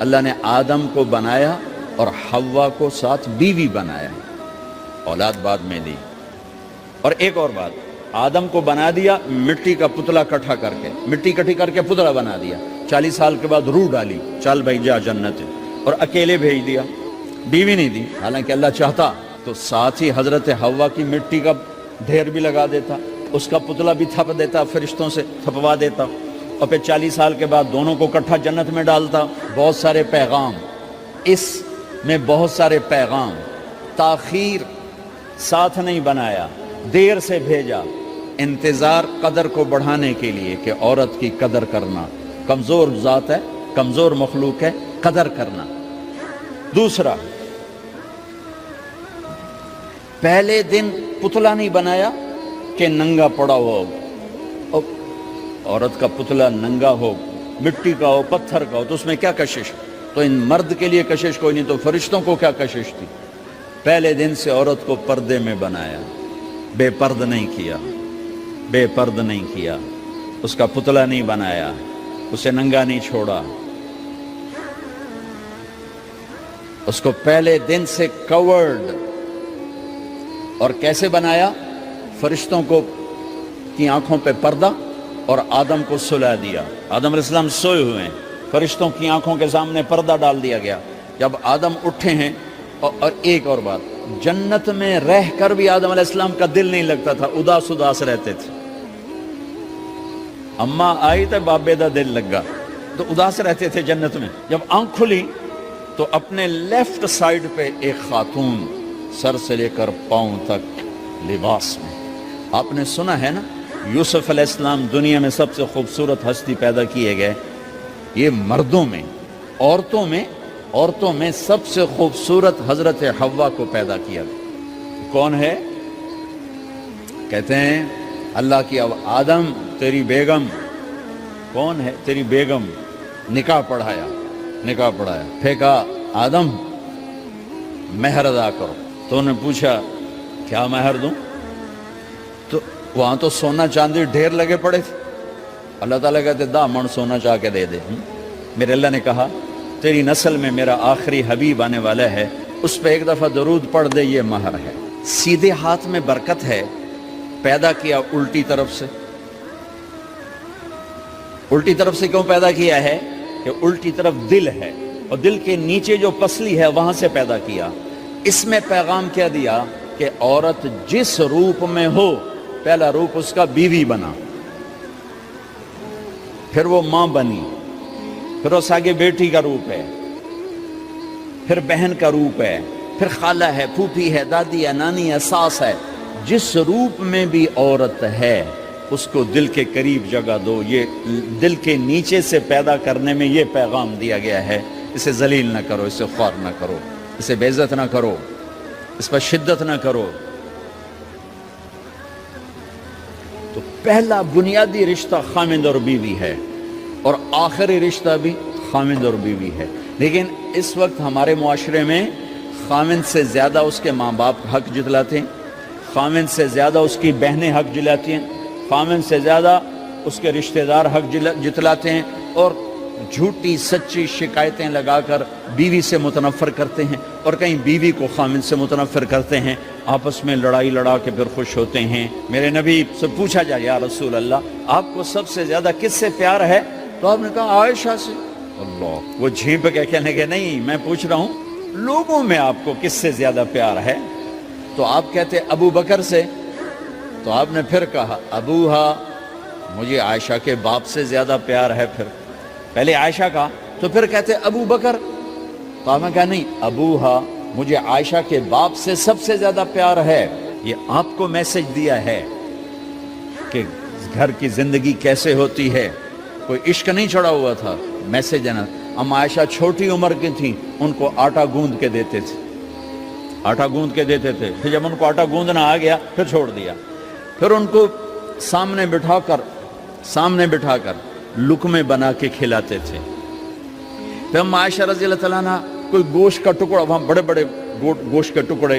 اللہ نے آدم کو بنایا اور حوا کو ساتھ بیوی بنایا، اولاد بعد میں دی۔ اور ایک اور بات، آدم کو بنا دیا مٹی کا پتلا کٹھا کر کے، مٹی کٹھی کر کے پتلا بنا دیا، 40 سال کے بعد روح ڈالی، چل بھائی جا جنت ہے، اور اکیلے بھیج دیا، بیوی نہیں دی۔ حالانکہ اللہ چاہتا تو ساتھ ہی حضرت حوا کی مٹی کا ڈھیر بھی لگا دیتا، اس کا پتلا بھی تھپ دیتا، فرشتوں سے تھپوا دیتا، اور پھر 40 سال کے بعد دونوں کو کٹھا جنت میں ڈالتا۔ بہت سارے پیغام، اس میں بہت سارے پیغام، تاخیر ساتھ نہیں بنایا، دیر سے بھیجا، انتظار قدر کو بڑھانے کے لیے کہ عورت کی قدر کرنا، کمزور ذات ہے، کمزور مخلوق ہے، قدر کرنا۔ دوسرا، پہلے دن پتلا نہیں بنایا کہ ننگا پڑا ہو، عورت کا پتلا ننگا ہو، مٹی کا ہو، پتھر کا ہو، تو اس میں کیا کشش؟ تو ان مرد کے لیے کشش کوئی نہیں، تو فرشتوں کو کیا کشش تھی؟ پہلے دن سے عورت کو پردے میں بنایا، بے پرد نہیں کیا، بے پرد نہیں کیا، اس کا پتلا نہیں بنایا، اسے ننگا نہیں چھوڑا، اس کو پہلے دن سے کورڈ۔ اور کیسے بنایا؟ فرشتوں کو کی آنکھوں پہ پردہ اور آدم کو سلا دیا۔ آدم علیہ السلام سوئے ہوئے ہیں، فرشتوں کی آنکھوں کے سامنے پردہ ڈال دیا گیا۔ جب آدم اٹھے ہیں، اور ایک اور بات، جنت میں رہ کر بھی آدم علیہ السلام کا دل نہیں لگتا تھا، اداس اداس رہتے تھے۔ اماں آئی تو بابے دا دل لگا، تو اداس رہتے تھے جنت میں۔ جب آنکھ کھلی تو اپنے لیفٹ سائیڈ پہ ایک خاتون، سر سے لے کر پاؤں تک لباس میں۔ آپ نے سنا ہے نا، یوسف علیہ السلام دنیا میں سب سے خوبصورت ہستی پیدا کیے گئے، یہ مردوں میں، عورتوں میں سب سے خوبصورت حضرت حوا کو پیدا کیا گیا۔ کون ہے؟ کہتے ہیں اللہ کی آدم تیری بیگم، کون ہے تیری بیگم؟ نکاح پڑھایا، پھینکا، آدم مہر ادا کرو۔ تو انہوں نے پوچھا کیا مہر دوں؟ تو وہاں تو سونا چاندی ڈھیر لگے پڑے تھے۔ اللہ تعالیٰ کہتے دا من سونا چاہ کے دے دے۔ میرے اللہ نے کہا تیری نسل میں میرا آخری حبیب آنے والا ہے، اس پہ ایک دفعہ درود پڑھ دے، یہ مہر ہے۔ سیدھے ہاتھ میں برکت ہے، پیدا کیا الٹی طرف سے۔ الٹی طرف سے کیوں پیدا کیا ہے؟ کہ الٹی طرف دل ہے، اور دل کے نیچے جو پسلی ہے وہاں سے پیدا کیا۔ اس میں پیغام کیا دیا کہ عورت جس روپ میں ہو، پہلا روپ اس کا بیوی بنا، پھر وہ ماں بنی، پھر اس آگے بیٹی کا روپ ہے، پھر بہن کا روپ ہے، پھر خالہ ہے، پھوپھی ہے، دادی ہے، نانی ہے، ساس ہے۔ جس روپ میں بھی عورت ہے اس کو دل کے قریب جگہ دو۔ یہ دل کے نیچے سے پیدا کرنے میں یہ پیغام دیا گیا ہے، اسے ذلیل نہ کرو، اسے خوار نہ کرو، اسے بے عزت نہ کرو، اس پر شدت نہ کرو۔ تو پہلا بنیادی رشتہ خامند اور بیوی ہے، اور آخری رشتہ بھی خامند اور بیوی ہے۔ لیکن اس وقت ہمارے معاشرے میں خامند سے زیادہ اس کے ماں باپ حق جتلاتے ہیں، خامند سے زیادہ اس کی بہنیں حق جلاتی ہیں، خامند سے زیادہ اس کے رشتہ دار حق جتلاتے ہیں، اور جھوٹی سچی شکایتیں لگا کر بیوی سے متنفر کرتے ہیں، اور کہیں بیوی کو خامند سے متنفر کرتے ہیں، آپس میں لڑائی لڑا کے پھر خوش ہوتے ہیں۔ میرے نبی سے پوچھا جائے یا رسول اللہ آپ کو سب سے زیادہ کس سے پیار ہے؟ تو آپ نے کہا عائشہ سے۔ اللہ، وہ جھینپ کے کہنے لگے نہیں، میں پوچھ رہا ہوں لوگوں میں آپ کو کس سے زیادہ پیار ہے؟ تو آپ کہتے ابو بکر سے۔ تو آپ نے پھر کہا ابوہا، مجھے عائشہ کے باپ سے زیادہ پیار ہے۔ پھر پہلے عائشہ کا، تو پھر کہتے ابو بکر۔ تو آپ نے کہا نہیں، ابوہا، مجھے عائشہ کے باپ سے سب سے زیادہ پیار ہے۔ یہ آپ کو میسج دیا ہے کہ گھر کی زندگی کیسے ہوتی ہے، کوئی عشق نہیں چڑھا ہوا تھا، میسج ہے نا۔ ہم عائشہ چھوٹی عمر کی تھیں، ان کو آٹا گوندھ کے دیتے تھے، آٹا گوندھ کے دیتے تھے، پھر جب ان کو آٹا گوندھنا آ گیا پھر چھوڑ دیا، پھر ان کو سامنے بٹھا کر لقمے بنا کے کھلاتے تھے۔ پھر ہم عائشہ رضی اللہ تعالیٰ عنہ کوئی گوشت کا ٹکڑا، وہاں بڑے بڑے گوشت کے ٹکڑے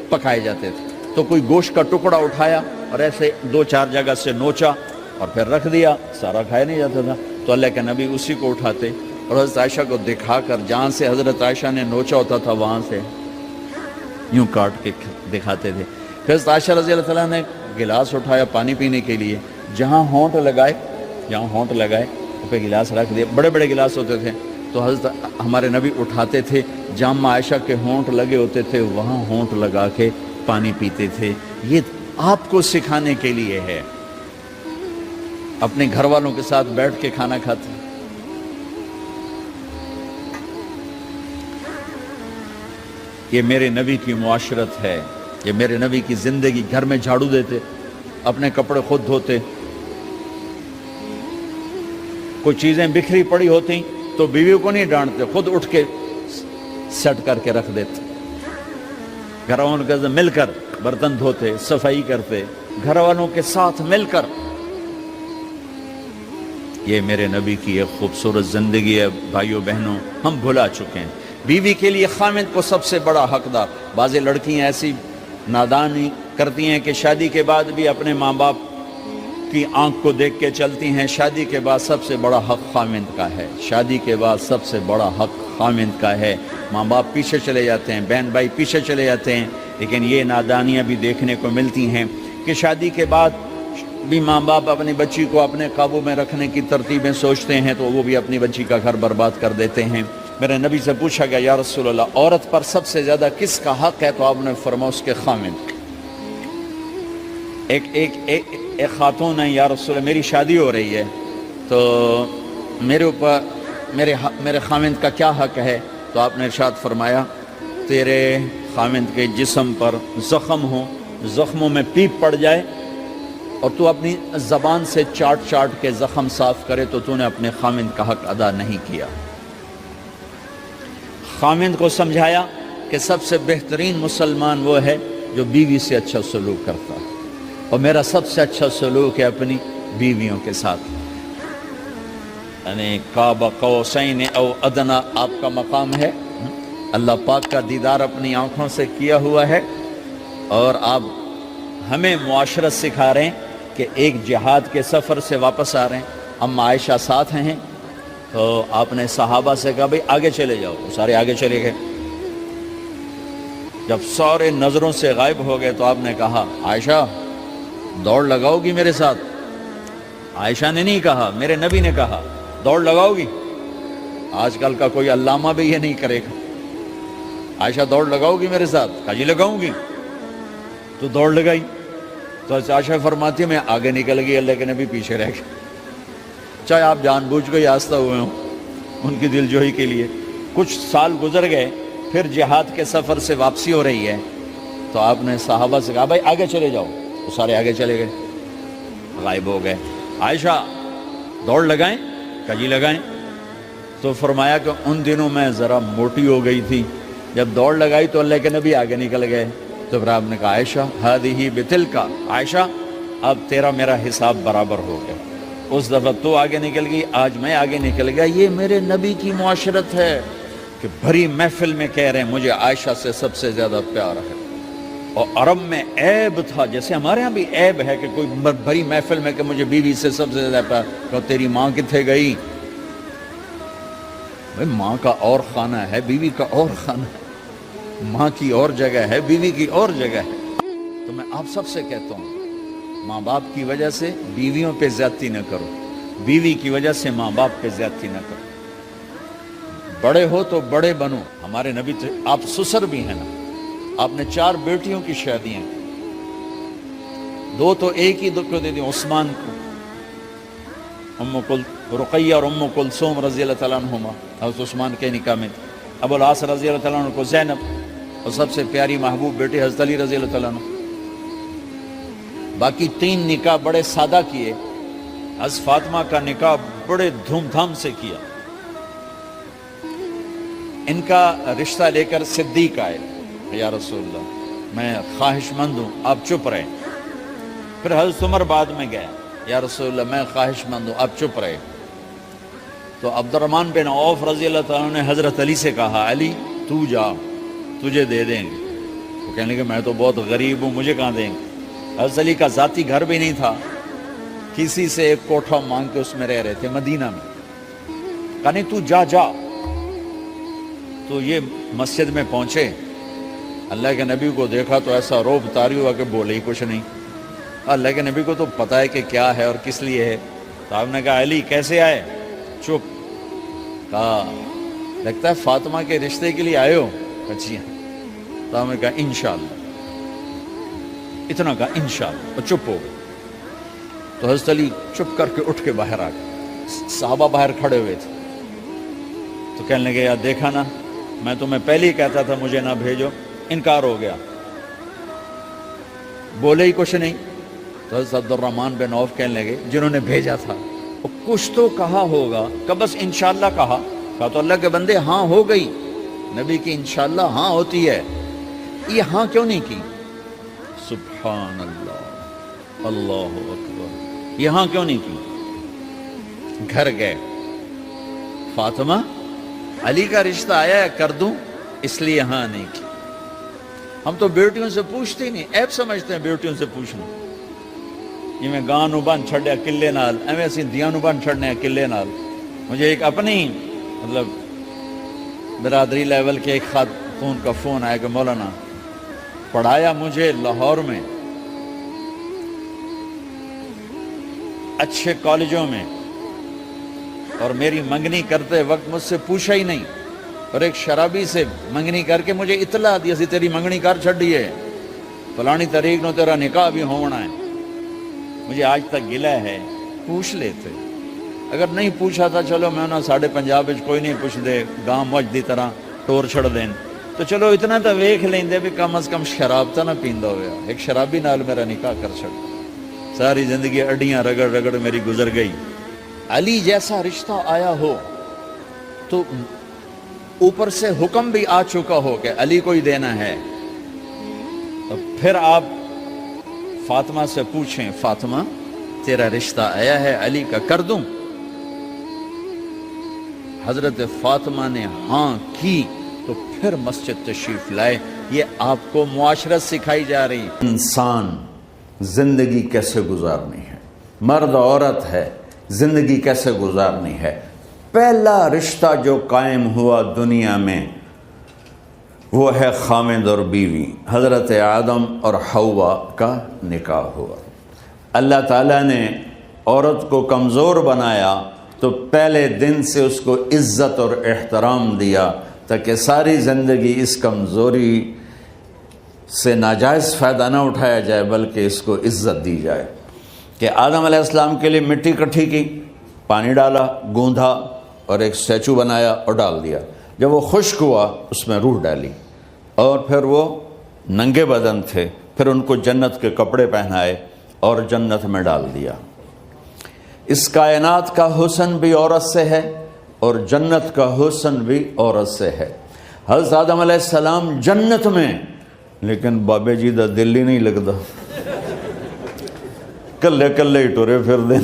پکائے جاتے تھے، تو کوئی گوشت کا ٹکڑا اٹھایا اور ایسے 2-4 جگہ سے نوچا اور پھر رکھ دیا، سارا کھایا نہیں جاتا تھا، تو اللہ کے نبی اسی کو اٹھاتے اور حضرت عائشہ کو دکھا کر جہاں سے حضرت عائشہ نے نوچا ہوتا تھا وہاں سے یوں کاٹ کے دکھاتے تھے. پھر حضرت عائشہ رضی اللہ تعالیٰ نے گلاس اٹھایا پانی پینے کے لیے, جہاں ہونٹ لگائے پہ گلاس رکھ دیا. بڑے بڑے گلاس ہوتے تھے تو حضرت ہمارے نبی اٹھاتے تھے, جہاں عائشہ کے ہونٹ لگے ہوتے تھے وہاں ہونٹ لگا کے پانی پیتے تھے. یہ آپ کو سکھانے کے لیے ہے. اپنے گھر والوں کے ساتھ بیٹھ کے کھانا کھاتے. یہ میرے نبی کی معاشرت ہے, یہ میرے نبی کی زندگی. گھر میں جھاڑو دیتے, اپنے کپڑے خود دھوتے, کوئی چیزیں بکھری پڑی ہوتی تو بیوی کو نہیں ڈانٹتے, خود اٹھ کے سیٹ کر کے رکھ دیتے. گھر والوں کے ساتھ مل کر برتن دھوتے, صفائی کرتے, گھر والوں کے ساتھ مل کر. یہ میرے نبی کی ایک خوبصورت زندگی ہے. بھائیوں بہنوں, ہم بھلا چکے ہیں. بیوی کے لیے خامند کو سب سے بڑا حقدار. بعض لڑکیاں ایسی نادانی کرتی ہیں کہ شادی کے بعد بھی اپنے ماں باپ کی آنکھ کو دیکھ کے چلتی ہیں. شادی کے بعد سب سے بڑا حق خامند کا ہے. شادی کے بعد سب سے بڑا حق خامند کا ہے. ماں باپ پیچھے چلے جاتے ہیں, بہن بھائی پیچھے چلے جاتے ہیں. لیکن یہ نادانیاں بھی دیکھنے کو ملتی ہیں کہ شادی کے بعد بھی ماں باپ اپنی بچی کو اپنے قابو میں رکھنے کی ترتیبیں سوچتے ہیں تو وہ بھی اپنی بچی کا گھر برباد کر دیتے ہیں. میرے نبی سے پوچھا گیا, یا رسول اللہ, عورت پر سب سے زیادہ کس کا حق ہے؟ تو آپ نے فرمایا اس کے خامند. ایک خاتون ہے, یا رسول اللہ میری شادی ہو رہی ہے تو میرے اوپر میرے خامند کا کیا حق ہے؟ تو آپ نے ارشاد فرمایا, تیرے خامند کے جسم پر زخم ہو, زخموں میں پیپ پڑ جائے اور تو اپنی زبان سے چاٹ کے زخم صاف کرے تو تو نے اپنے خامند کا حق ادا نہیں کیا. خامند کو سمجھایا کہ سب سے بہترین مسلمان وہ ہے جو بیوی سے اچھا سلوک کرتا ہے, اور میرا سب سے اچھا سلوک ہے اپنی بیویوں کے ساتھ. یعنی قاب قوسین او ادنا آپ کا مقام ہے. اللہ پاک کا دیدار اپنی آنکھوں سے کیا ہوا ہے, اور آپ ہمیں معاشرت سکھا رہے ہیں کہ ایک جہاد کے سفر سے واپس آ رہے ہیں. اما عائشہ ساتھ ہیں تو آپ نے صحابہ سے کہا بھئی آگے چلے جاؤ. تو سارے آگے چلے گئے. جب سارے نظروں سے غائب ہو گئے تو آپ نے کہا, عائشہ دوڑ لگاؤ گی میرے ساتھ؟ عائشہ نے نہیں کہا, میرے نبی نے کہا, دوڑ لگاؤ گی؟ آج کل کا کوئی علامہ بھی یہ نہیں کرے گا. عائشہ دوڑ لگاؤ گی میرے ساتھ؟ کہا جی لگاؤں گی. تو دوڑ لگائی. تو عائشہ فرماتی ہے میں آگے نکل گئی, اللہ کے نبی پیچھے رہ گئے. چاہے آپ جان بوجھ کے آستہ ہوئے ہوں ان کی دل جوئی کے لیے. کچھ سال گزر گئے, پھر جہاد کے سفر سے واپسی ہو رہی ہے تو آپ نے صحابہ سے کہا بھائی آگے چلے جاؤ. تو سارے آگے چلے گئے, غائب ہو گئے. عائشہ دوڑ لگائیں؟ کہا جی لگائیں. تو فرمایا کہ ان دنوں میں ذرا موٹی ہو گئی تھی, جب دوڑ لگائی تو اللہ کے نبی آگے نکل گئے. تو پھر آپ نے کہا عائشہ ہذہ بتلک, عائشہ اب تیرا میرا حساب برابر ہو گیا. اس دفعہ تو آگے نکل گئی, آج میں آگے نکل گیا. یہ میرے نبی کی معاشرت ہے کہ بھری محفل میں کہہ رہے ہیں مجھے عائشہ سے سب سے زیادہ پیار ہے. اور عرب میں عیب تھا, جیسے ہمارے ہاں بھی عیب ہے کہ کوئی بھری محفل میں کہ مجھے بیوی سے سب سے زیادہ پیار. کہ تیری ماں کتنے گئی؟ بھائی ماں کا اور خانہ ہے, بیوی کا اور خانہ ہے. ماں کی اور جگہ ہے, بیوی کی اور جگہ ہے. تو میں آپ سب سے کہتا ہوں, ماں باپ کی وجہ سے بیویوں پہ زیادتی نہ کرو, بیوی کی وجہ سے ماں باپ پہ زیادتی نہ کرو. بڑے ہو تو بڑے بنو. ہمارے نبی تھے, آپ سسر بھی ہیں نا, آپ نے 4 بیٹیوں کی شادیاں, 2 تو ایک ہی کو دے دی عثمان کو, رقیہ اور ام کلثوم رضی اللہ تعالیٰ عنہما حضرت عثمان کے نکاح میں. ابو العاص رضی اللہ تعالیٰ عنہ کو زینب, اور سب سے پیاری محبوب بیٹی حضرت علی رضی اللہ تعالیٰ عنہ. باقی 3 نکاح بڑے سادہ کیے. حضرت فاطمہ کا نکاح بڑے دھوم دھام سے کیا. ان کا رشتہ لے کر صدیق آئے, یا رسول اللہ میں خواہش مند ہوں, آپ چپ رہے. پھر حضرت عمر بعد میں گیا, یا رسول اللہ میں خواہش مند ہوں, آپ چپ رہے. تو عبد الرحمن بن عوف رضی اللہ تعالیٰ نے حضرت علی سے کہا, علی تو جا, تجھے دے دیں گے. وہ کہنے کہ میں تو بہت غریب ہوں, مجھے کہاں دیں گے. حضرت علی کا ذاتی گھر بھی نہیں تھا, کسی سے ایک کوٹھا مانگ کے اس میں رہ رہے تھے مدینہ میں. کہا نہیں تو جا جا. تو یہ مسجد میں پہنچے, اللہ کے نبی کو دیکھا تو ایسا روب طاری ہوا کہ بولے ہی کچھ نہیں. اللہ کے نبی کو تو پتہ ہے کہ کیا ہے اور کس لیے ہے. تو آپ نے کہا علی کیسے آئے؟ چپ. کہا لگتا ہے فاطمہ کے رشتے کے لیے آئے ہو. جی ہاں. تو آپ نے کہا انشاءاللہ. اتنا کہا انشاءاللہ اور چپ ہو گئے. تو حضرت علی چپ کر کے اٹھ کے باہر آ گئے. صحابہ باہر کھڑے ہوئے تھے. تو کہنے لگے یار دیکھا نا, میں تمہیں پہلے ہی کہتا تھا مجھے نہ بھیجو, انکار ہو گیا, بولے ہی کچھ نہیں. تو حضرت عبد الرحمن بن عوف کہنے لگے جنہوں نے بھیجا تھا وہ کچھ تو کہا ہوگا, کہ بس انشاءاللہ کہا. کہا تو اللہ کے بندے ہاں ہو گئی, نبی کی انشاءاللہ ہاں ہوتی ہے, یہ ہاں کیوں نہیں کی؟ سبحان اللہ, اللہ اکبر, یہ ہاں کیوں نہیں کی؟ گھر گئے, فاطمہ علی کا رشتہ آیا ہے کر دوں, اس لیے ہاں نہیں کی. ہم تو بیٹیوں سے پوچھتے ہی نہیں, ایپ سمجھتے ہیں بیٹیوں سے پوچھنا. یہ میں گاں نو بن چھڑیا قلعے نال, ایویں اسی دیاں نو بن چھڑنے قلعے نال. مجھے ایک اپنی مطلب برادری لیول کے ایک خاتون کا فون آیا کہ مولانا پڑھایا مجھے لاہور میں اچھے کالجوں میں, اور میری منگنی کرتے وقت مجھ سے پوچھا ہی نہیں, اور ایک شرابی سے منگنی کر کے مجھے اطلاع دی سی تیری منگنی کر چھڑی ہے, فلانی تاریخ نو تیرا نکاح بھی ہونا ہے. مجھے آج تک گلہ ہے, پوچھ لیتے. اگر نہیں پوچھا تھا چلو میں نہ ساڑھے پنجاب کوئی نہیں پوچھ دے, گاں مجھ دی طرح ٹور چھڑ دیں, تو چلو اتنا تو ویکھ لیندے بھی کم از کم شراب تو نہ پیندا ہویا. ایک شرابی نال میرا نکاح کر چھڑ, ساری زندگی اڈیاں رگڑ رگڑ میری گزر گئی. علی جیسا رشتہ آیا ہو تو اوپر سے حکم بھی آ چکا ہو کہ علی کو ہی دینا ہے, تو پھر آپ فاطمہ سے پوچھیں فاطمہ تیرا رشتہ آیا ہے علی کا کر دوں؟ حضرت فاطمہ نے ہاں کی تو پھر مسجد تشریف لائے. یہ آپ کو معاشرت سکھائی جا رہی ہے, انسان زندگی کیسے گزارنی ہے, مرد عورت ہے زندگی کیسے گزارنی ہے. پہلا رشتہ جو قائم ہوا دنیا میں وہ ہے خامد اور بیوی. حضرت آدم اور حوا کا نکاح ہوا. اللہ تعالیٰ نے عورت کو کمزور بنایا تو پہلے دن سے اس کو عزت اور احترام دیا تاکہ ساری زندگی اس کمزوری سے ناجائز فائدہ نہ اٹھایا جائے بلکہ اس کو عزت دی جائے. کہ آدم علیہ السلام کے لیے مٹی کٹھی کی, پانی ڈالا, گوندھا اور ایک اسٹیچو بنایا اور ڈال دیا. جب وہ خشک ہوا اس میں روح ڈالی, اور پھر وہ ننگے بدن تھے, پھر ان کو جنت کے کپڑے پہنائے اور جنت میں ڈال دیا. اس کائنات کا حسن بھی عورت سے ہے اور جنت کا حسن بھی عورت سے ہے. حضرت آدم علیہ السلام جنت میں, لیکن بابے جی دا دل ہی نہیں لگتا, کلے کلے ہی ٹورے پھر دیں.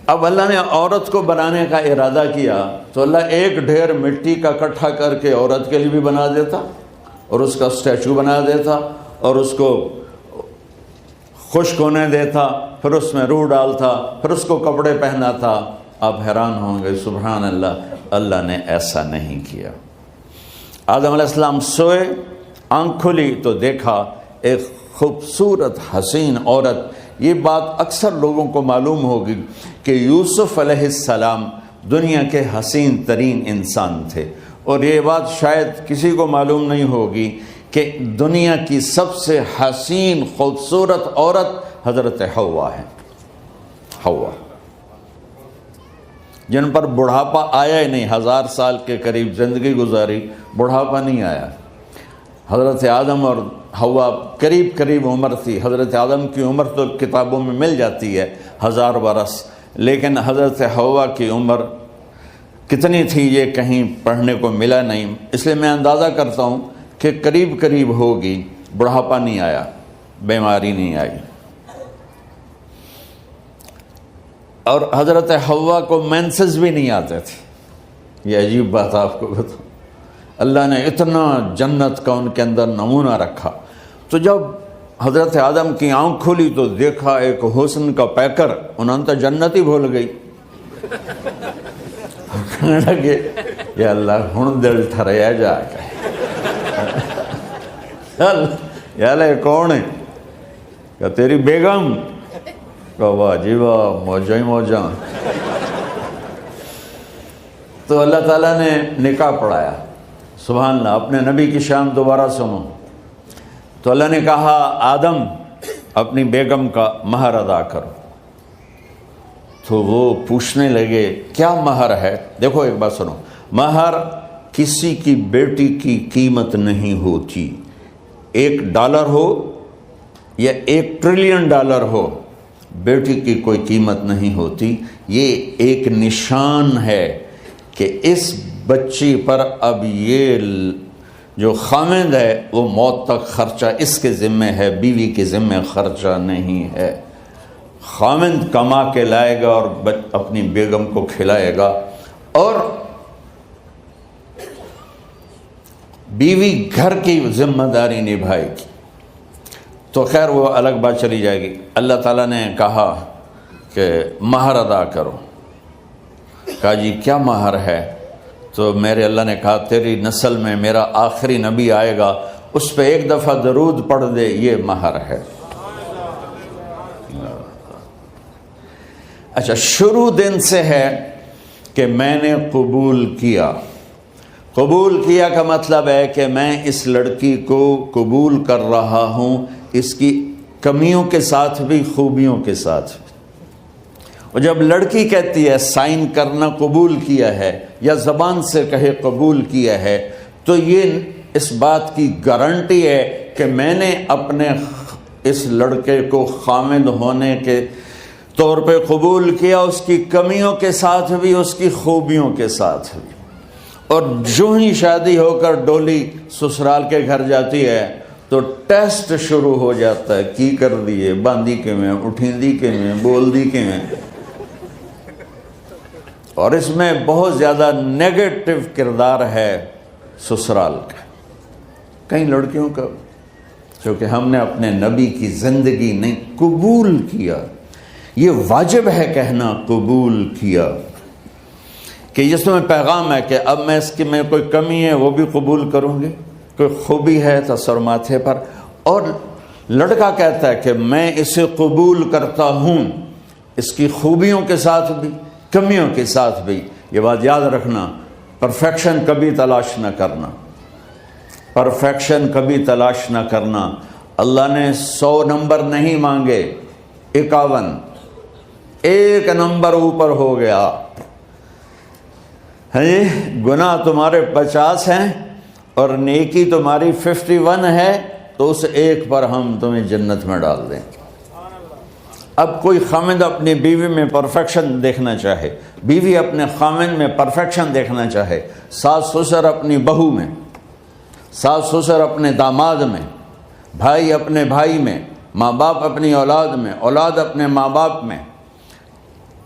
اب اللہ نے عورت کو بنانے کا ارادہ کیا تو اللہ ایک ڈھیر مٹی کا اکٹھا کر کے عورت کے لیے بھی بنا دیتا اور اس کا اسٹیچو بنا دیتا اور اس کو خشک ہونے دیتا, پھر اس میں روح ڈالتا, پھر اس کو کپڑے پہناتا. آپ حیران ہوں گے سبحان اللہ, اللہ نے ایسا نہیں کیا. آدم علیہ السلام سوئے, آنکھ کھلی تو دیکھا ایک خوبصورت حسین عورت. یہ بات اکثر لوگوں کو معلوم ہوگی کہ یوسف علیہ السلام دنیا کے حسین ترین انسان تھے, اور یہ بات شاید کسی کو معلوم نہیں ہوگی کہ دنیا کی سب سے حسین خوبصورت عورت حضرت حوا ہے. حوا جن پر بڑھاپا آیا ہی نہیں, 1000 سال کے قریب زندگی گزاری, بڑھاپا نہیں آیا. حضرت آدم اور حوا قریب قریب عمر تھی. حضرت آدم کی عمر تو کتابوں میں مل جاتی ہے 1000 برس, لیکن حضرت حوا کی عمر کتنی تھی یہ کہیں پڑھنے کو ملا نہیں. اس لیے میں اندازہ کرتا ہوں کہ قریب قریب ہوگی. بڑھاپا نہیں آیا, بیماری نہیں آئی. اور حضرت حوا کو مینسز بھی نہیں آتے تھے. یہ عجیب بات آپ کو بتاؤں, اللہ نے اتنا جنت کا ان کے اندر نمونہ رکھا. تو جب حضرت آدم کی آنکھ کھلی تو دیکھا ایک حسن کا پیکر، انہوں تو جنت ہی بھول گئی. کہنے لگے یا اللہ ہن دل ٹھریا جا کے. یا اللہ کون ہے؟ کہ تیری بیگم. کہ واہ جی واہ، موجاں ہی موجاں. تو اللہ تعالیٰ نے نکاح پڑھایا. سبحان اللہ. اپنے نبی کی شان دوبارہ سنو. تو اللہ نے کہا آدم اپنی بیگم کا مہر ادا کرو. تو وہ پوچھنے لگے کیا مہر ہے؟ دیکھو ایک بات سنو، مہر کسی کی بیٹی کی قیمت نہیں ہوتی. $1 ہو یا $1 ٹریلین ہو، بیٹی کی کوئی قیمت نہیں ہوتی. یہ ایک نشان ہے کہ اس بچی پر اب یہ جو خامند ہے وہ موت تک خرچہ اس کے ذمہ ہے، بیوی کے ذمہ خرچہ نہیں ہے. خامند کما کے لائے گا اور اپنی بیگم کو کھلائے گا، اور بیوی گھر کی ذمہ داری نبھائے گی. تو خیر وہ الگ بات چلی جائے گی. اللہ تعالیٰ نے کہا کہ مہر ادا کرو. کہا جی کیا مہر ہے؟ تو میرے اللہ نے کہا تیری نسل میں میرا آخری نبی آئے گا، اس پہ ایک دفعہ درود پڑھ دے، یہ مہر ہے. اچھا، شروع دن سے ہے کہ میں نے قبول کیا. قبول کیا کا مطلب ہے کہ میں اس لڑکی کو قبول کر رہا ہوں، اس کی کمیوں کے ساتھ بھی خوبیوں کے ساتھ بھی. اور جب لڑکی کہتی ہے سائن کرنا قبول کیا ہے، یا زبان سے کہے قبول کیا ہے، تو یہ اس بات کی گارنٹی ہے کہ میں نے اپنے اس لڑکے کو خامد ہونے کے طور پہ قبول کیا، اس کی کمیوں کے ساتھ بھی، اس کی خوبیوں کے ساتھ بھی. اور جو ہی شادی ہو کر ڈولی سسرال کے گھر جاتی ہے تو ٹیسٹ شروع ہو جاتا ہے، کی کر دیے، باندھی کے میں، اٹھیندی کے میں، بول دی کے میں. اور اس میں بہت زیادہ نیگیٹو کردار ہے سسرال کا، کئی لڑکیوں کا، کیونکہ ہم نے اپنے نبی کی زندگی نہیں قبول کیا. یہ واجب ہے کہنا قبول کیا، کہ اس میں پیغام ہے کہ اب میں اس کی میں کوئی کمی ہے وہ بھی قبول کروں گی، کوئی خوبی ہے تو سر ماتھے پر. اور لڑکا کہتا ہے کہ میں اسے قبول کرتا ہوں، اس کی خوبیوں کے ساتھ بھی، کمیوں کے ساتھ بھی. یہ بات یاد رکھنا، پرفیکشن کبھی تلاش نہ کرنا، پرفیکشن کبھی تلاش نہ کرنا. اللہ نے 100 نمبر نہیں مانگے، 51، ایک نمبر اوپر ہو گیا. گناہ تمہارے 50 ہیں اور نیکی تمہاری 51 ہے، تو اس ایک پر ہم تمہیں جنت میں ڈال دیں. اب کوئی خامند اپنی بیوی میں پرفیکشن دیکھنا چاہے، بیوی اپنے خامند میں پرفیکشن دیکھنا چاہے، ساس سسر اپنی بہو میں، ساس سسر اپنے داماد میں، بھائی اپنے بھائی میں، ماں باپ اپنی اولاد میں، اولاد اپنے ماں باپ میں،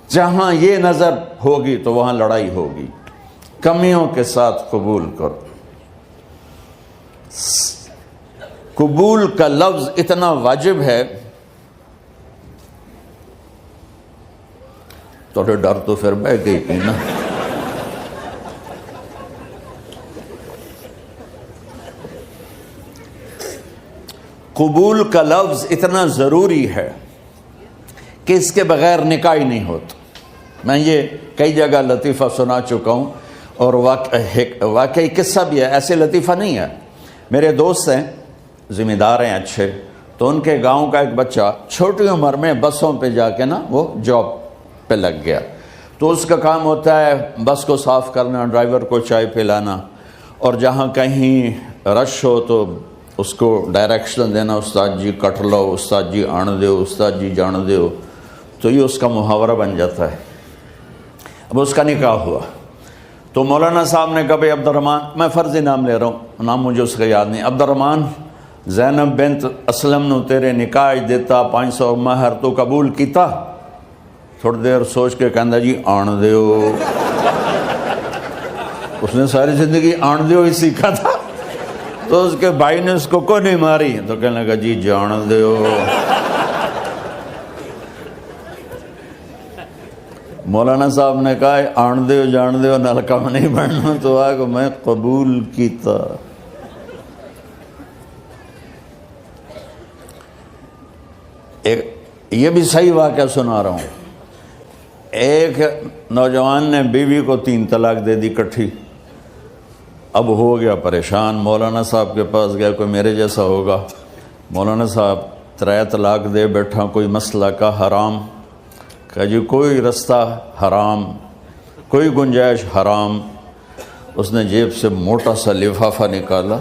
جہاں یہ نظر ہوگی تو وہاں لڑائی ہوگی. کمیوں کے ساتھ قبول کرو. قبول کا لفظ اتنا واجب ہے، تو ڈر تو پھر بہ گئی تھی نا. قبول کا لفظ اتنا ضروری ہے کہ اس کے بغیر نکاح ہی نہیں ہوتا. میں یہ کئی جگہ لطیفہ سنا چکا ہوں، اور واقعی قصہ بھی ہے، ایسے لطیفہ نہیں ہے. میرے دوست ہیں، ذمہ دار ہیں اچھے، تو ان کے گاؤں کا ایک بچہ چھوٹی عمر میں بسوں پہ جا کے نا وہ جاب پہ لگ گیا. تو اس کا کام ہوتا ہے بس کو صاف کرنا، ڈرائیور کو چائے پلانا، اور جہاں کہیں رش ہو تو اس کو ڈائریکشن دینا، استاد جی کٹ لو، استاد جی آن دیو، استاد جی جان دیو. تو یہ اس کا محاورہ بن جاتا ہے. اب اس کا نکاح ہوا تو مولانا صاحب نے کہا بھائی عبد الرحمن، میں فرضی نام لے رہا ہوں، نام مجھے اس کا یاد نہیں، عبد الرحمن زینب بنت اسلم نو تیرے نکاح دیتا 500 مہر تو قبول کیتا؟ تھوڑی دیر سوچ کے کہندا جی آن دیو. اس نے ساری زندگی آن دیو ہی سیکھا تھا. تو اس کے بھائی نے اس کو نہیں ماری تو کہنے لگا جی جان دیو. مولانا صاحب نے کہا آن دیو جان دیو نال کم نہیں بننا. تو آگا میں قبول کیتا. یہ بھی صحیح واقعہ سنا رہا ہوں. ایک نوجوان نے بیوی کو 3 طلاق دے دی کٹھی. اب ہو گیا پریشان, مولانا صاحب کے پاس گیا, کوئی میرے جیسا ہوگا. مولانا صاحب 3 طلاق دے بیٹھا, کوئی مسئلہ کا حرام. کہا جی کوئی رستہ حرام, کوئی گنجائش حرام. اس نے جیب سے موٹا سا لفافہ نکالا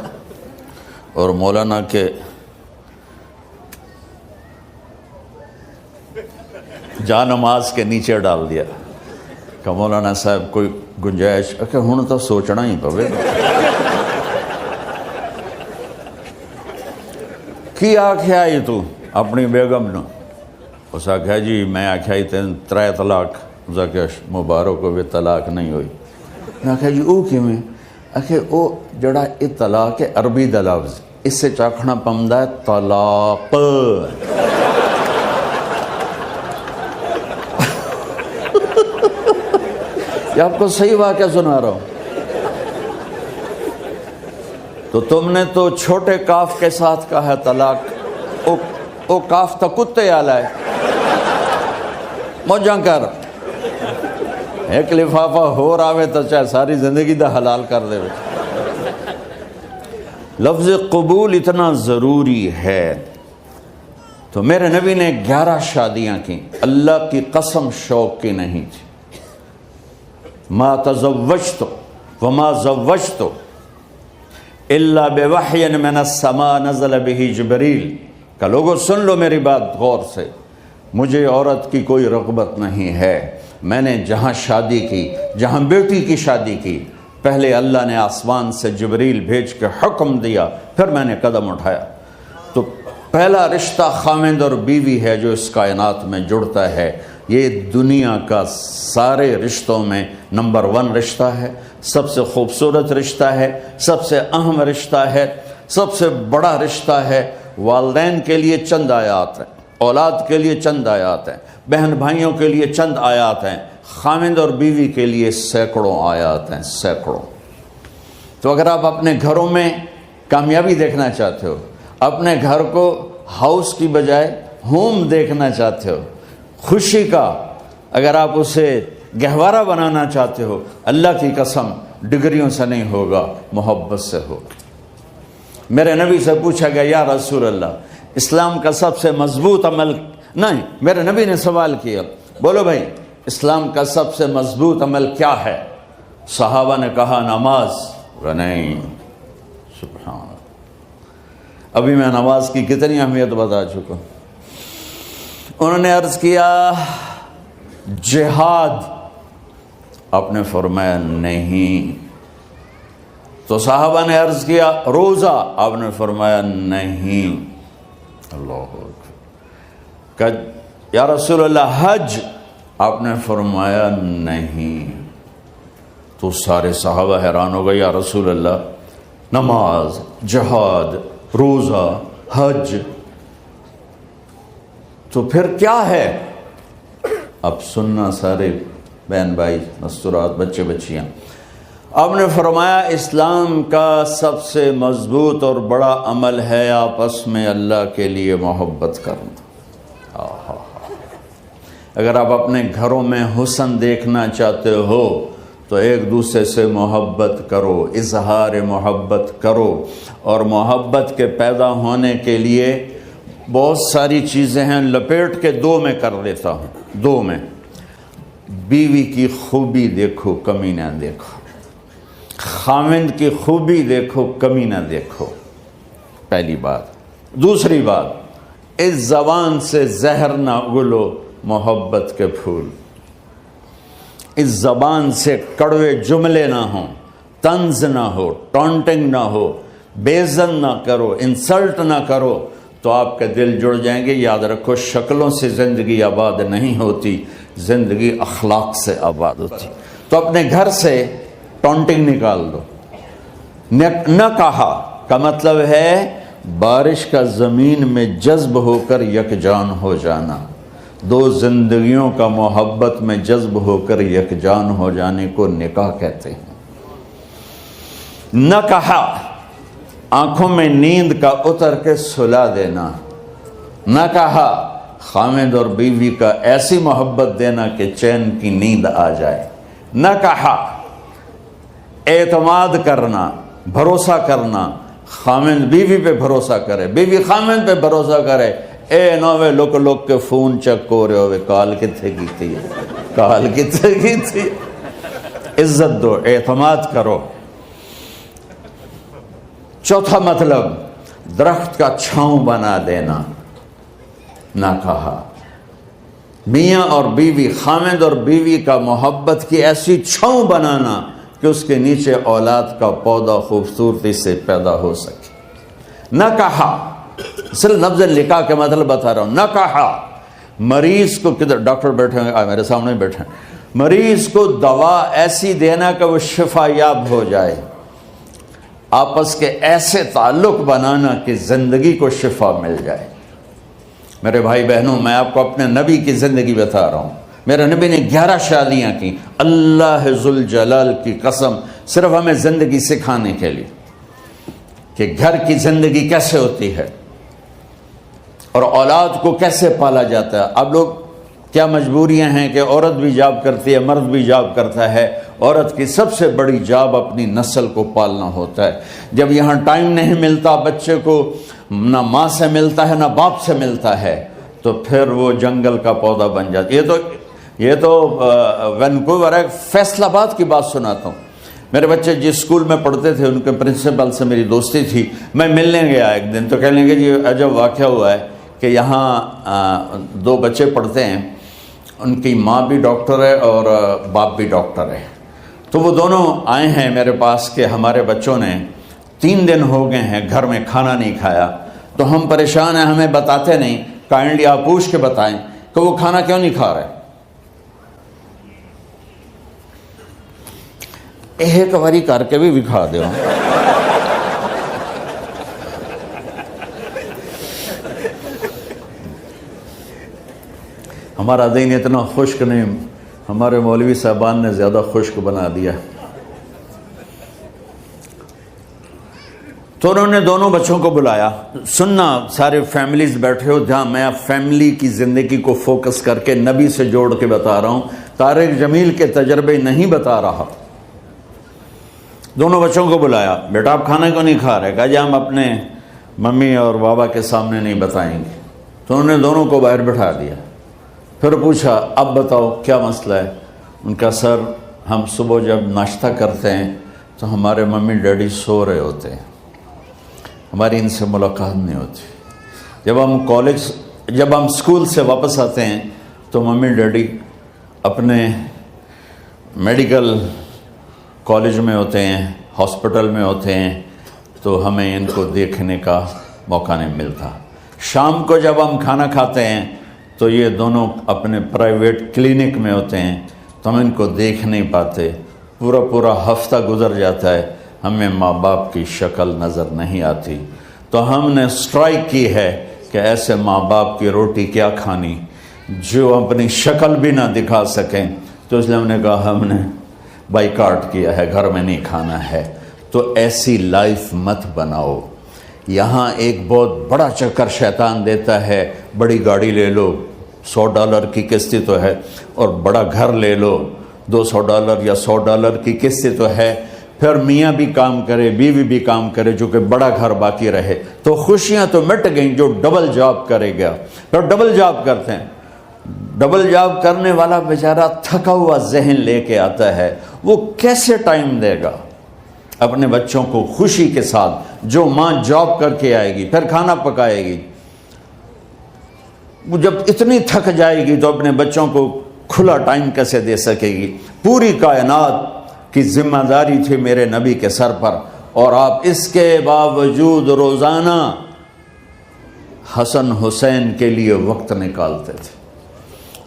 اور مولانا کے جا نماز کے نیچے ڈال دیا. کہ مولانا صاحب کوئی گنجائش, کہ ہن تو سوچنا ہی پوے. کی آکھیا یہ تو اپنی بیگم نو؟ اس آکھیا جی میں آکھیا ہی 3 طلاق. اس آکھیا مبارک ہوئے طلاق نہیں ہوئی. میں آکھیا جی او کیویں؟ آکھے او جڑا یہ طلاق ہے عربی دا لفظ, اس سے چاکھنا پمدا ہے طلاق. یہ آپ کو صحیح واقعہ سنا رہا ہوں. تو تم نے تو چھوٹے کاف کے ساتھ کہا ہے طلاق. او کاف تا کتے آلا ہے. موجاں کر ایک لفافہ ہو راوے تو چاہے ساری زندگی دا حلال کر دے. لفظ قبول اتنا ضروری ہے. تو میرے نبی نے 11 شادیاں کی. اللہ کی قسم شوق کی نہیں تھی. ما تزوجت وما زوجت الا بوحی من السماء نزل به جبریل. کہ لوگوں سن لو میری بات غور سے, مجھے عورت کی کوئی رغبت نہیں ہے. میں نے جہاں شادی کی, جہاں بیٹی کی شادی کی, پہلے اللہ نے آسمان سے جبریل بھیج کے حکم دیا, پھر میں نے قدم اٹھایا. تو پہلا رشتہ خاوند اور بیوی ہے جو اس کائنات میں جڑتا ہے. یہ دنیا کا سارے رشتوں میں نمبر 1 رشتہ ہے, سب سے خوبصورت رشتہ ہے, سب سے اہم رشتہ ہے, سب سے بڑا رشتہ ہے. والدین کے لیے چند آیات ہیں, اولاد کے لیے چند آیات ہیں, بہن بھائیوں کے لیے چند آیات ہیں, خاوند اور بیوی کے لیے سینکڑوں آیات ہیں, سینکڑوں. تو اگر آپ اپنے گھروں میں کامیابی دیکھنا چاہتے ہو, اپنے گھر کو ہاؤس کی بجائے ہوم دیکھنا چاہتے ہو, خوشی کا اگر آپ اسے گہوارہ بنانا چاہتے ہو, اللہ کی قسم ڈگریوں سے نہیں ہوگا, محبت سے ہوگا. میرے نبی سے پوچھا گیا یا رسول اللہ اسلام کا سب سے مضبوط عمل, نہیں میرے نبی نے سوال کیا, بولو بھائی اسلام کا سب سے مضبوط عمل کیا ہے؟ صحابہ نے کہا نماز. نہیں سبحان اللہ, ابھی میں نماز کی کتنی اہمیت بتا چکا. انہوں نے عرض کیا جہاد, آپ نے فرمایا نہیں. تو صحابہ نے عرض کیا روزہ, آپ نے فرمایا نہیں. اللہ اکبر. کہ یا رسول اللہ حج, آپ نے فرمایا نہیں. تو سارے صحابہ حیران ہو گئے, یا رسول اللہ نماز, جہاد, روزہ, حج, تو پھر کیا ہے؟ اب سننا سارے بہن بھائی, مستورات, بچے بچیاں. آپ نے فرمایا اسلام کا سب سے مضبوط اور بڑا عمل ہے آپس میں اللہ کے لیے محبت کرنا. اگر آپ اپنے گھروں میں حسن دیکھنا چاہتے ہو تو ایک دوسرے سے محبت کرو, اظہار محبت کرو. اور محبت کے پیدا ہونے کے لیے بہت ساری چیزیں ہیں, لپیٹ کے 2 میں کر لیتا ہوں. 2 میں بیوی کی خوبی دیکھو, کمی نہ دیکھو. خاوند کی خوبی دیکھو, کمی نہ دیکھو, پہلی بات. دوسری بات, اس زبان سے زہر نہ اگلو محبت کے پھول. اس زبان سے کڑوے جملے نہ ہوں, طنز نہ ہو, ٹونٹنگ نہ ہو, بیزن نہ کرو, انسلٹ نہ کرو, تو آپ کے دل جڑ جائیں گے. یاد رکھو شکلوں سے زندگی آباد نہیں ہوتی, زندگی اخلاق سے آباد ہوتی. تو اپنے گھر سے ٹونٹنگ نکال دو. نہ کہا کا مطلب ہے بارش کا زمین میں جذب ہو کر یکجان ہو جانا. دو زندگیوں کا محبت میں جذب ہو کر یکجان ہو جانے کو نکاح کہتے ہیں. نکاح آنکھوں میں نیند کا اتر کے سلا دینا. نکاح خامد اور بیوی کا ایسی محبت دینا کہ چین کی نیند آ جائے. نکاح اعتماد کرنا، بھروسہ کرنا. خامد بیوی پہ بھروسہ کرے، بیوی خامد پہ بھروسہ کرے. اے نوے لوک کے فون چیک ہو رہے ہوئے کال کتنے کی تھی، کال کتنے کی تھی. عزت دو، اعتماد کرو. چوتھا مطلب درخت کا چھاؤں بنا دینا. نہ کہا میاں اور بیوی، خامد اور بیوی کا محبت کی ایسی چھاؤں بنانا کہ اس کے نیچے اولاد کا پودا خوبصورتی سے پیدا ہو سکے. نہ کہا صرف لفظ نکاح کے مطلب بتا رہا ہوں. نہ کہا مریض کو، کدھر ڈاکٹر بیٹھے ہیں میرے سامنے بیٹھے ہیں، مریض کو دوا ایسی دینا کہ وہ شفا یاب ہو جائے. آپس کے ایسے تعلق بنانا کہ زندگی کو شفا مل جائے. میرے بھائی بہنوں، میں آپ کو اپنے نبی کی زندگی بتا رہا ہوں. میرے نبی نے 11 شادیاں کی. اللہ ذوالجلال کی قسم، صرف ہمیں زندگی سکھانے کے لیے کہ گھر کی زندگی کیسے ہوتی ہے اور اولاد کو کیسے پالا جاتا ہے. اب لوگ کیا مجبوریاں ہیں کہ عورت بھی جاب کرتی ہے، مرد بھی جاب کرتا ہے. عورت کی سب سے بڑی جاب اپنی نسل کو پالنا ہوتا ہے. جب یہاں ٹائم نہیں ملتا بچے کو، نہ ماں سے ملتا ہے نہ باپ سے ملتا ہے، تو پھر وہ جنگل کا پودا بن جاتا. یہ تو وینکوور ہے. فیصل آباد کی بات سناتا ہوں. میرے بچے جس اسکول میں پڑھتے تھے ان کے پرنسپل سے میری دوستی تھی. میں ملنے گیا ایک دن، تو کہنے لگے جی عجب واقعہ ہوا ہے کہ یہاں 2 بچے پڑھتے ہیں، ان کی ماں بھی ڈاکٹر ہے اور باپ بھی ڈاکٹر ہے. تو وہ دونوں آئے ہیں میرے پاس کہ ہمارے بچوں نے 3 دن ہو گئے ہیں گھر میں کھانا نہیں کھایا، تو ہم پریشان ہیں، ہمیں بتاتے نہیں. کائنڈلی آپ پوچھ کے بتائیں کہ وہ کھانا کیوں نہیں کھا رہے. ایک باری کر کے بھی دکھا دو. ہمارا دین اتنا خشک نہیں، ہمارے مولوی صاحبان نے زیادہ خشک بنا دیا. تو انہوں نے دونوں بچوں کو بلایا. سننا، سارے فیملیز بیٹھے ہو جہاں میں فیملی کی زندگی کو فوکس کر کے نبی سے جوڑ کے بتا رہا ہوں، طارق جمیل کے تجربے نہیں بتا رہا. دونوں بچوں کو بلایا. بیٹا آپ کھانا کیوں نہیں کھا رہے؟ کہا جی ہم اپنے ممی اور بابا کے سامنے نہیں بتائیں گے. تو انہوں نے دونوں کو باہر بٹھا دیا. پھر پوچھا اب بتاؤ کیا مسئلہ ہے؟ ان کا سر ہم صبح جب ناشتہ کرتے ہیں تو ہمارے ممی ڈیڈی سو رہے ہوتے ہیں، ہماری ان سے ملاقات نہیں ہوتی. جب ہم اسکول سے واپس آتے ہیں تو ممی ڈیڈی اپنے میڈیکل کالج میں ہوتے ہیں، ہاسپٹل میں ہوتے ہیں، تو ہمیں ان کو دیکھنے کا موقع نہیں ملتا. شام کو جب ہم کھانا کھاتے ہیں تو یہ دونوں اپنے پرائیویٹ کلینک میں ہوتے ہیں، تو ہم ان کو دیکھ نہیں پاتے. پورا ہفتہ گزر جاتا ہے، ہمیں ماں باپ کی شکل نظر نہیں آتی. تو ہم نے اسٹرائک کی ہے کہ ایسے ماں باپ کی روٹی کیا کھانی جو اپنی شکل بھی نہ دکھا سکیں. تو اس لیے ہم نے کہا ہم نے بائیکاٹ کیا ہے، گھر میں نہیں کھانا ہے. تو ایسی لائف مت بناؤ. یہاں ایک بہت بڑا چکر شیطان دیتا ہے، بڑی گاڑی لے لو، $100 کی قسط تو ہے، اور بڑا گھر لے لو، $200 یا $100 کی قسط تو ہے. پھر میاں بھی کام کرے، بیوی بھی کام کرے، جو کہ بڑا گھر باقی رہے، تو خوشیاں تو مٹ گئیں. جو ڈبل جاب کرے گا، پھر ڈبل جاب کرتے ہیں. ڈبل جاب کرنے والا بیچارہ تھکا ہوا ذہن لے کے آتا ہے، وہ کیسے ٹائم دے گا اپنے بچوں کو خوشی کے ساتھ؟ جو ماں جاب کر کے آئے گی پھر کھانا پکائے گی، وہ جب اتنی تھک جائے گی تو اپنے بچوں کو کھلا ٹائم کیسے دے سکے گی؟ پوری کائنات کی ذمہ داری تھی میرے نبی کے سر پر، اور آپ اس کے باوجود روزانہ حسن حسین کے لیے وقت نکالتے تھے.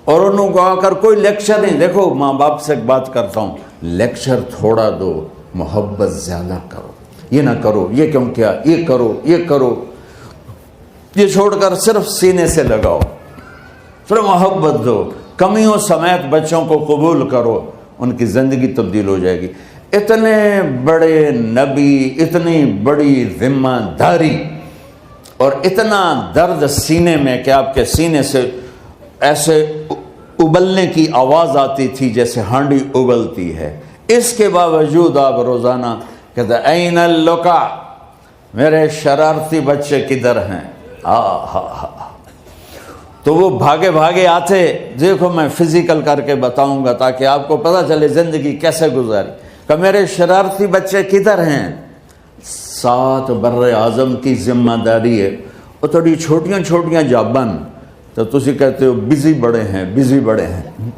اور انہوں کو آ کر کوئی لیکچر نہیں. دیکھو ماں باپ سے ایک بات کرتا ہوں، لیکچر تھوڑا دو، محبت زیادہ کرو. یہ نہ کرو، یہ کیوں کیا، یہ کرو، یہ کرو، یہ چھوڑ کر صرف سینے سے لگاؤ، صرف محبت دو، کمیوں سمیت بچوں کو قبول کرو، ان کی زندگی تبدیل ہو جائے گی۔ اتنے بڑے نبی، اتنی بڑی ذمہ داری اور اتنا درد سینے میں کہ آپ کے سینے سے ایسے ابلنے کی آواز آتی تھی جیسے ہانڈی ابلتی ہے، اس کے باوجود آپ روزانہ کہتے این اللقا، میرے شرارتی بچے کدھر ہیں؟ تو وہ بھاگے بھاگے آتے، دیکھو میں فزیکل کر کے بتاؤں گا تاکہ آپ کو پتہ چلے زندگی کیسے گزاری، کہ میرے شرارتی بچے کدھر ہیں؟ 7 بر اعظم کی ذمہ داری ہے، وہ تھوڑی چھوٹیاں چھوٹیاں جابن تو تسی کہتے ہو بزی بڑے ہیں، بزی بڑے ہیں۔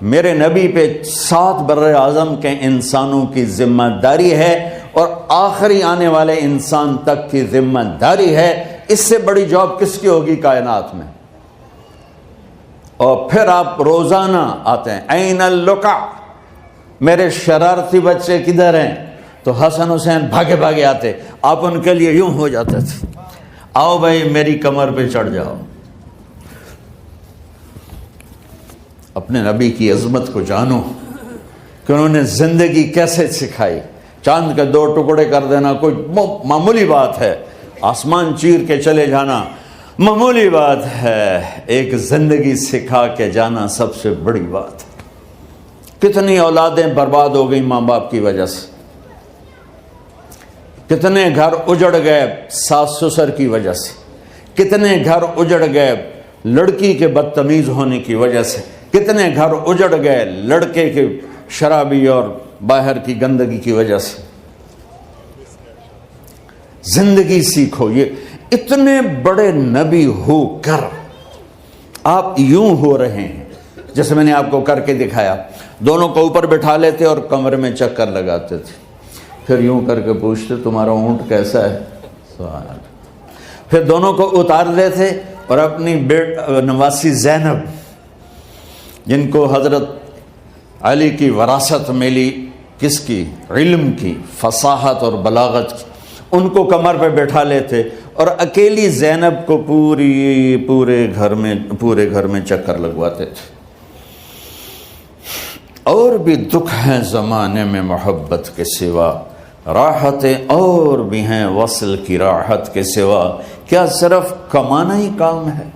میرے نبی پہ 7 بر اعظم کے انسانوں کی ذمہ داری ہے اور آخری آنے والے انسان تک کی ذمہ داری ہے۔ اس سے بڑی جاب کس کی ہوگی کائنات میں؟ اور پھر آپ روزانہ آتے ہیں این اللقا، میرے شرارتی بچے کدھر ہیں؟ تو حسن حسین بھاگے بھاگے آتے، آپ ان کے لیے یوں ہو جاتے تھے، آؤ بھائی میری کمر پہ چڑھ جاؤ۔ اپنے نبی کی عظمت کو جانو کہ انہوں نے زندگی کیسے سکھائی۔ چاند کے 2 ٹکڑے کر دینا کوئی معمولی بات ہے، آسمان چیر کے چلے جانا معمولی بات ہے، ایک زندگی سکھا کے جانا سب سے بڑی بات ہے۔ کتنی اولادیں برباد ہو گئی ماں باپ کی وجہ سے، کتنے گھر اجڑ گئے ساس سسر کی وجہ سے، کتنے گھر اجڑ گئے لڑکی کے بدتمیز ہونے کی وجہ سے، کتنے گھر اجڑ گئے لڑکے کے شرابی اور باہر کی گندگی کی وجہ سے۔ زندگی سیکھو۔ یہ اتنے بڑے نبی ہو کر آپ یوں ہو رہے ہیں جیسے میں نے آپ کو کر کے دکھایا، دونوں کو اوپر بٹھا لیتے اور کمرے میں چکر لگاتے تھے، پھر یوں کر کے پوچھتے تمہارا اونٹ کیسا ہے، پھر دونوں کو اتار دیتے اور اپنی نواسی زینب جن کو حضرت علی کی وراثت ملی، کس کی؟ علم کی، فصاحت اور بلاغت کی، ان کو کمر پہ بٹھا لیتے اور اکیلی زینب کو پورے گھر میں چکر لگواتے تھے۔ اور بھی دکھ ہیں زمانے میں محبت کے سوا، راحتیں اور بھی ہیں وصل کی راحت کے سوا، کیا صرف کمانا ہی کام ہے؟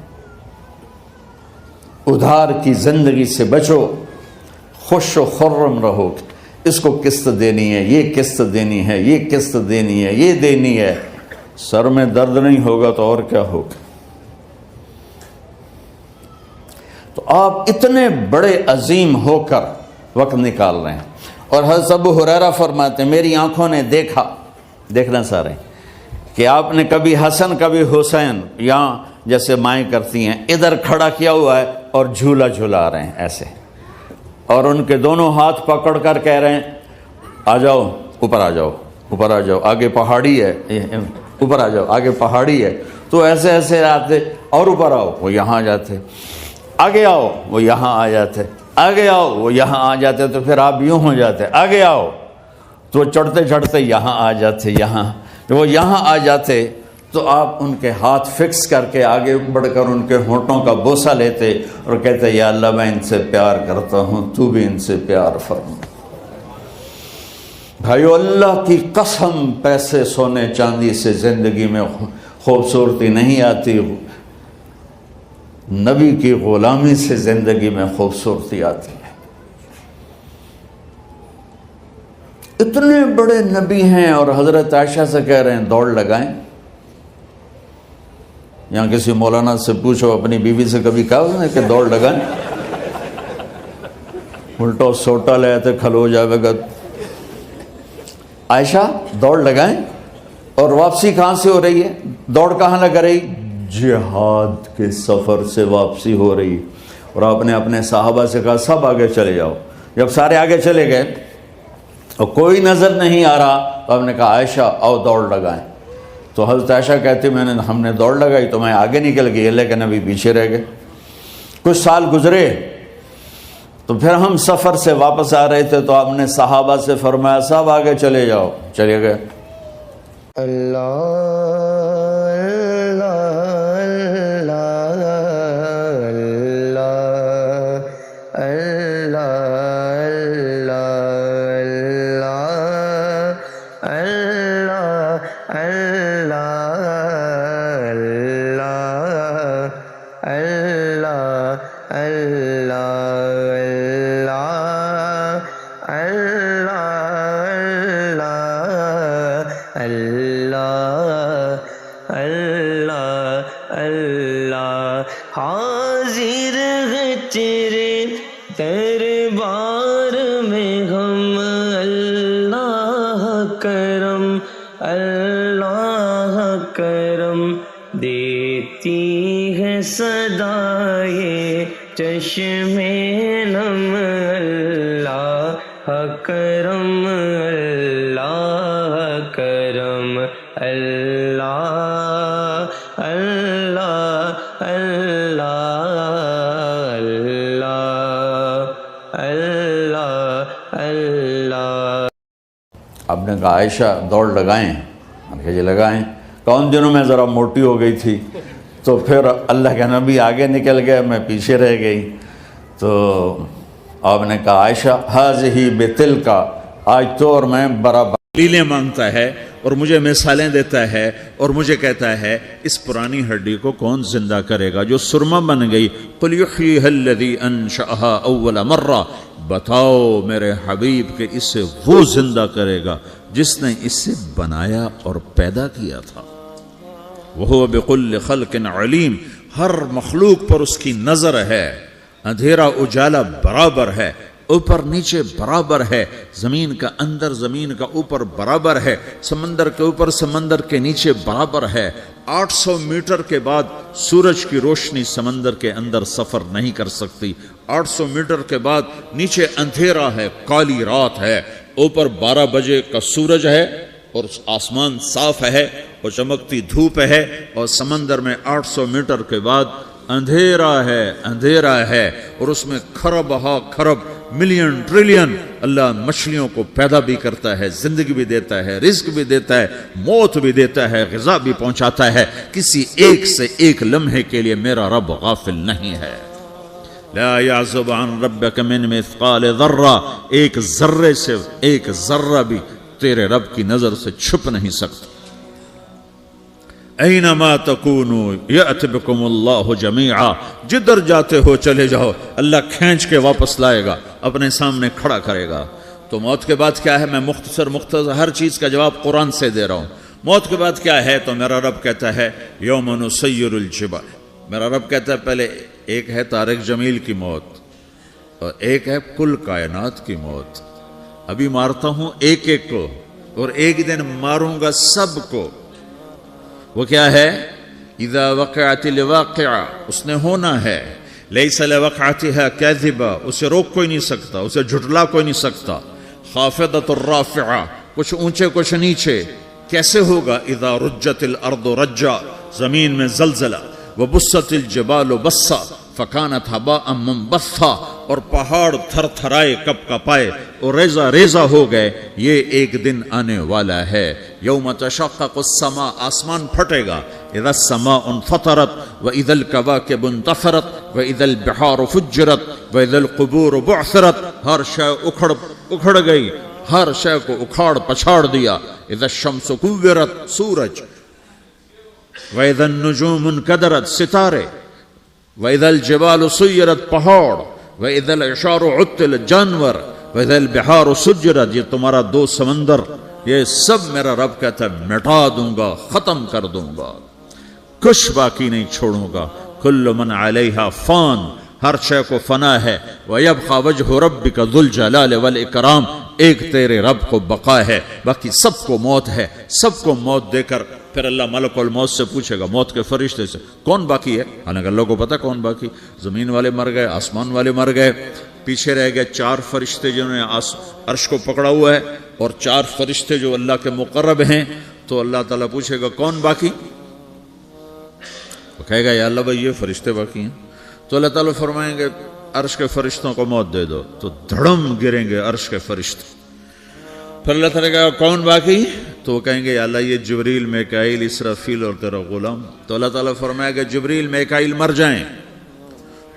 ادھار کی زندگی سے بچو، خوش و خرم رہو، اس کو قسط دینی ہے، یہ قسط دینی ہے، یہ قسط دینی ہے، یہ دینی ہے، سر میں درد نہیں ہوگا تو اور کیا ہوگا؟ تو آپ اتنے بڑے عظیم ہو کر وقت نکال رہے ہیں۔ اور حضرت ابو ہریرہ فرماتے ہیں میری آنکھوں نے دیکھنا سارے کہ آپ نے کبھی حسن کبھی حسین یہاں جیسے مائیں کرتی ہیں ادھر کھڑا کیا ہوا ہے اور جھولا جھولا رہے ہیں ایسے، اور ان کے دونوں ہاتھ پکڑ کر کہہ رہے ہیں آ جاؤ اوپر، آ جاؤ اوپر، آ جاؤ، آگے پہاڑی ہے، اوپر آ جاؤ، آگے پہاڑی ہے۔ تو ایسے ایسے آتے اور اوپر آؤ، وہ یہاں آ جاتے، آگے آؤ، وہ یہاں آ جاتے، آگے آؤ، وہ یہاں آ جاتے، تو پھر آپ یوں ہو جاتے، آگے آؤ، تو چڑھتے چڑھتے یہاں آ جاتے، یہاں وہ یہاں آ جاتے، تو آپ ان کے ہاتھ فکس کر کے آگے بڑھ کر ان کے ہونٹوں کا بوسہ لیتے اور کہتے یا اللہ میں ان سے پیار کرتا ہوں، تو بھی ان سے پیار فرما۔ بھائیو اللہ کی قسم، پیسے سونے چاندی سے زندگی میں خوبصورتی نہیں آتی، نبی کی غلامی سے زندگی میں خوبصورتی آتی ہے۔ اتنے بڑے نبی ہیں اور حضرت عائشہ سے کہہ رہے ہیں دوڑ لگائیں۔ یہاں کسی مولانا سے پوچھو اپنی بیوی سے کبھی کہا اس نے کہ دوڑ لگائیں؟ الٹا سوٹا لے آتے کھلو جاوے گا۔ عائشہ دوڑ لگائیں، اور واپسی کہاں سے ہو رہی ہے؟ دوڑ کہاں لگ رہی؟ جہاد کے سفر سے واپسی ہو رہی، اور آپ نے اپنے صحابہ سے کہا سب آگے چلے جاؤ۔ جب سارے آگے چلے گئے اور کوئی نظر نہیں آ رہا تو آپ نے کہا عائشہ آؤ دوڑ لگائیں۔ تو حضرت عائشہ کہتی ہم نے دوڑ لگائی تو میں آگے نکل گئی، لیکن ابھی پیچھے رہ گئے۔ کچھ سال گزرے تو پھر ہم سفر سے واپس آ رہے تھے تو آپ نے صحابہ سے فرمایا سب آگے چلے جاؤ، چلے گئے۔ حاضر ہے تیرے دربار میں ہم، اللہ کرم اللہ کرم، دیتی ہے صدائے چشم نم، اللہ کرم اللہ کرم، اللہ اللہ اللہ اللہ اللہ۔ آپ نے کہا عائشہ دوڑ لگائیں، میں نے کہا جی لگائیں۔ کون دنوں میں ذرا موٹی ہو گئی تھی، تو پھر اللہ کے نبی آگے نکل گئے، میں پیچھے رہ گئی۔ تو آپ نے کہا عائشہ حاضہ بتلک، آج تو اور میں برابر دلیلیں مانگتا ہے اور مجھے مثالیں دیتا ہے اور مجھے کہتا ہے اس پرانی ہڈی کو کون زندہ کرے گا جو سرما بن گئی۔ قل یحییھا الذی انشأھا اول مرہ، بتاؤ میرے حبیب کہ اسے وہ زندہ کرے گا جس نے اسے بنایا اور پیدا کیا تھا۔ وہو بکل خلق علیم، ہر مخلوق پر اس کی نظر ہے، اندھیرا اجالا برابر ہے، اوپر نیچے برابر ہے، زمین کا اندر زمین کا اوپر برابر ہے، سمندر کے اوپر سمندر کے نیچے برابر ہے۔ 800 میٹر کے بعد سورج کی روشنی سمندر کے اندر سفر نہیں کر سکتی، 800 میٹر کے بعد نیچے اندھیرا ہے، کالی رات ہے، اوپر 12 بجے کا سورج ہے اور آسمان صاف ہے اور چمکتی دھوپ ہے، اور سمندر میں 800 میٹر کے بعد اندھیرا ہے اور اس میں کھرب ہا کھرب ملین ٹریلین اللہ مچھلیوں کو پیدا بھی کرتا ہے، زندگی بھی دیتا ہے، رزق بھی دیتا ہے، موت بھی دیتا ہے، غذا بھی پہنچاتا ہے۔ کسی ایک سے ایک لمحے کے لیے میرا رب غافل نہیں ہے۔ لا يعزب عن ربك من مثقال ذرہ، ایک ذرے سے ایک ذرہ بھی تیرے رب کی نظر سے چھپ نہیں سکتا۔ اینما تکونوا یأت بکم اللہ جمیعا، جدھر جاتے ہو چلے جاؤ، اللہ کھینچ کے واپس لائے گا، اپنے سامنے کھڑا کرے گا۔ تو موت کے بعد کیا ہے؟ میں مختصر ہر چیز کا جواب قرآن سے دے رہا ہوں۔ موت کے بعد کیا ہے؟ تو میرا رب کہتا ہے یوم نسیر الجبال، میرا رب کہتا ہے پہلے ایک ہے طارق جمیل کی موت اور ایک ہے کل کائنات کی موت۔ ابھی مارتا ہوں ایک ایک کو اور ایک دن ماروں گا سب کو۔ وہ کیا ہے؟ اذا وقعت الواقعہ، اس نے ہونا ہے، لیس لوقعتها کاذبہ، اسے روک کوئی نہیں سکتا، اسے جھٹلا کوئی نہیں سکتا۔ خافضۃ الرافعہ، کچھ اونچے کچھ نیچے۔ کیسے ہوگا؟ اذا رجت الارض رجا، زمین میں زلزلہ، وبست الجبال بسا فکانت ہباء منبثا، اور پہاڑ تھر تھرائے کپ کپائے اور ریزہ ریزہ ہو گئے۔ یہ ایک دن آنے والا ہے۔ یوم تشقق السماء، آسمان پھٹے گا۔ اذا السماء انفطرت واذا الكواكب انتثرت واذا البحار فجرت واذا القبور بعثرت، ہر شے اکھڑ گئی، ہر شے کو اکھاڑ پچھاڑ دیا۔ اذا الشمس كورت، سورج، واذا النجوم انكدرت، ستارے، وَإِذَا الْجِبَالُ سُيِّرَتْ، پہاڑ، وَإِذَا الْعِشَارُ عُطِّلَتْ، جانور، وَإِذَا الْبِحَارُ سُجِّرَتْ، یہ تمہارا دو سمندر، یہ سب میرا رب کہتا ہے مٹا دوں گا، ختم کر دوں گا، کچھ باقی نہیں چھوڑوں گا۔ كُلُّ مَنْ عَلَيْهَا فان، ہر شے کو فنا ہے۔ وَيَبْقَى وَجْهُ رَبِّكَ ذُو الْجَلَالِ وَالْإِكْرَامِ، ایک تیرے رب کو بقا ہے، باقی سب کو موت ہے۔ سب کو موت دے کر پھر اللہ ملک الموت سے پوچھے گا، موت کے فرشتے سے، کون باقی ہے؟ حالانکہ اللہ کو پتہ کون باقی، زمین والے مر گئے، آسمان والے مر گئے، پیچھے رہ گئے 4 فرشتے جنہوں نے عرش کو پکڑا ہوا ہے، اور 4 فرشتے جو اللہ کے مقرب ہیں۔ تو اللہ تعالیٰ پوچھے گا کون باقی؟ وہ کہے گا یا اللہ بھائی یہ فرشتے باقی ہیں۔ تو اللہ تعالیٰ فرمائیں گے عرش کے فرشتوں کو موت دے دو، تو دھڑم گریں گے عرش کے فرشتے۔ پھر اللہ تعالیٰ کہا کون باقی؟ تو وہ کہیں گے یا اللہ یہ جبریل میکائیل اسرافیل اور تیرا غلام. تو اللہ تعالیٰ فرمائے گا جبریل میکائیل مر جائیں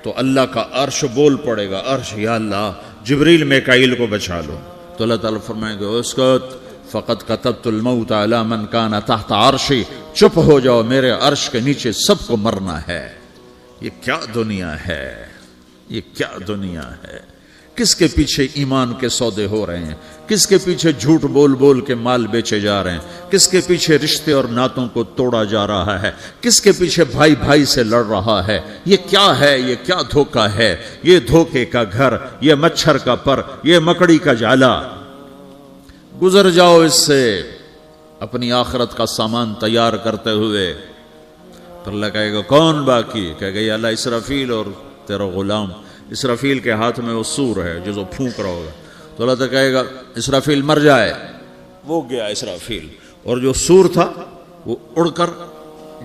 تو اللہ کا عرش بول پڑے گا, عرش یا اللہ جبریل میکائیل کو بچا لو. تو اللہ تعالیٰ فرمائے گا اسکت فقط کتبت الموت علی من کان تحت عرشی, چپ ہو جاؤ میرے عرش کے نیچے سب کو مرنا ہے. یہ کیا دنیا ہے, یہ کیا دنیا ہے. کس کے پیچھے ایمان کے سودے ہو رہے ہیں, کس کے پیچھے جھوٹ بول بول کے مال بیچے جا رہے ہیں, کس کے پیچھے رشتے اور ناتوں کو توڑا جا رہا ہے, کس کے پیچھے بھائی بھائی سے لڑ رہا ہے. یہ کیا ہے, یہ کیا دھوکہ ہے, یہ دھوکے کا گھر, یہ مچھر کا پر, یہ مکڑی کا جالا. گزر جاؤ اس سے اپنی آخرت کا سامان تیار کرتے ہوئے. پھر اللہ کہے گا کون باقی, کہے گا یا اللہ اسرافیل اور تیرا غلام. اسرافیل کے ہاتھ میں وہ سور ہے جو پھونک رہا ہوگا. تو اللہ تعالیٰ کہے گا اسرافیل مر جائے, وہ گیا اسرافیل, اور جو سور تھا وہ اڑ کر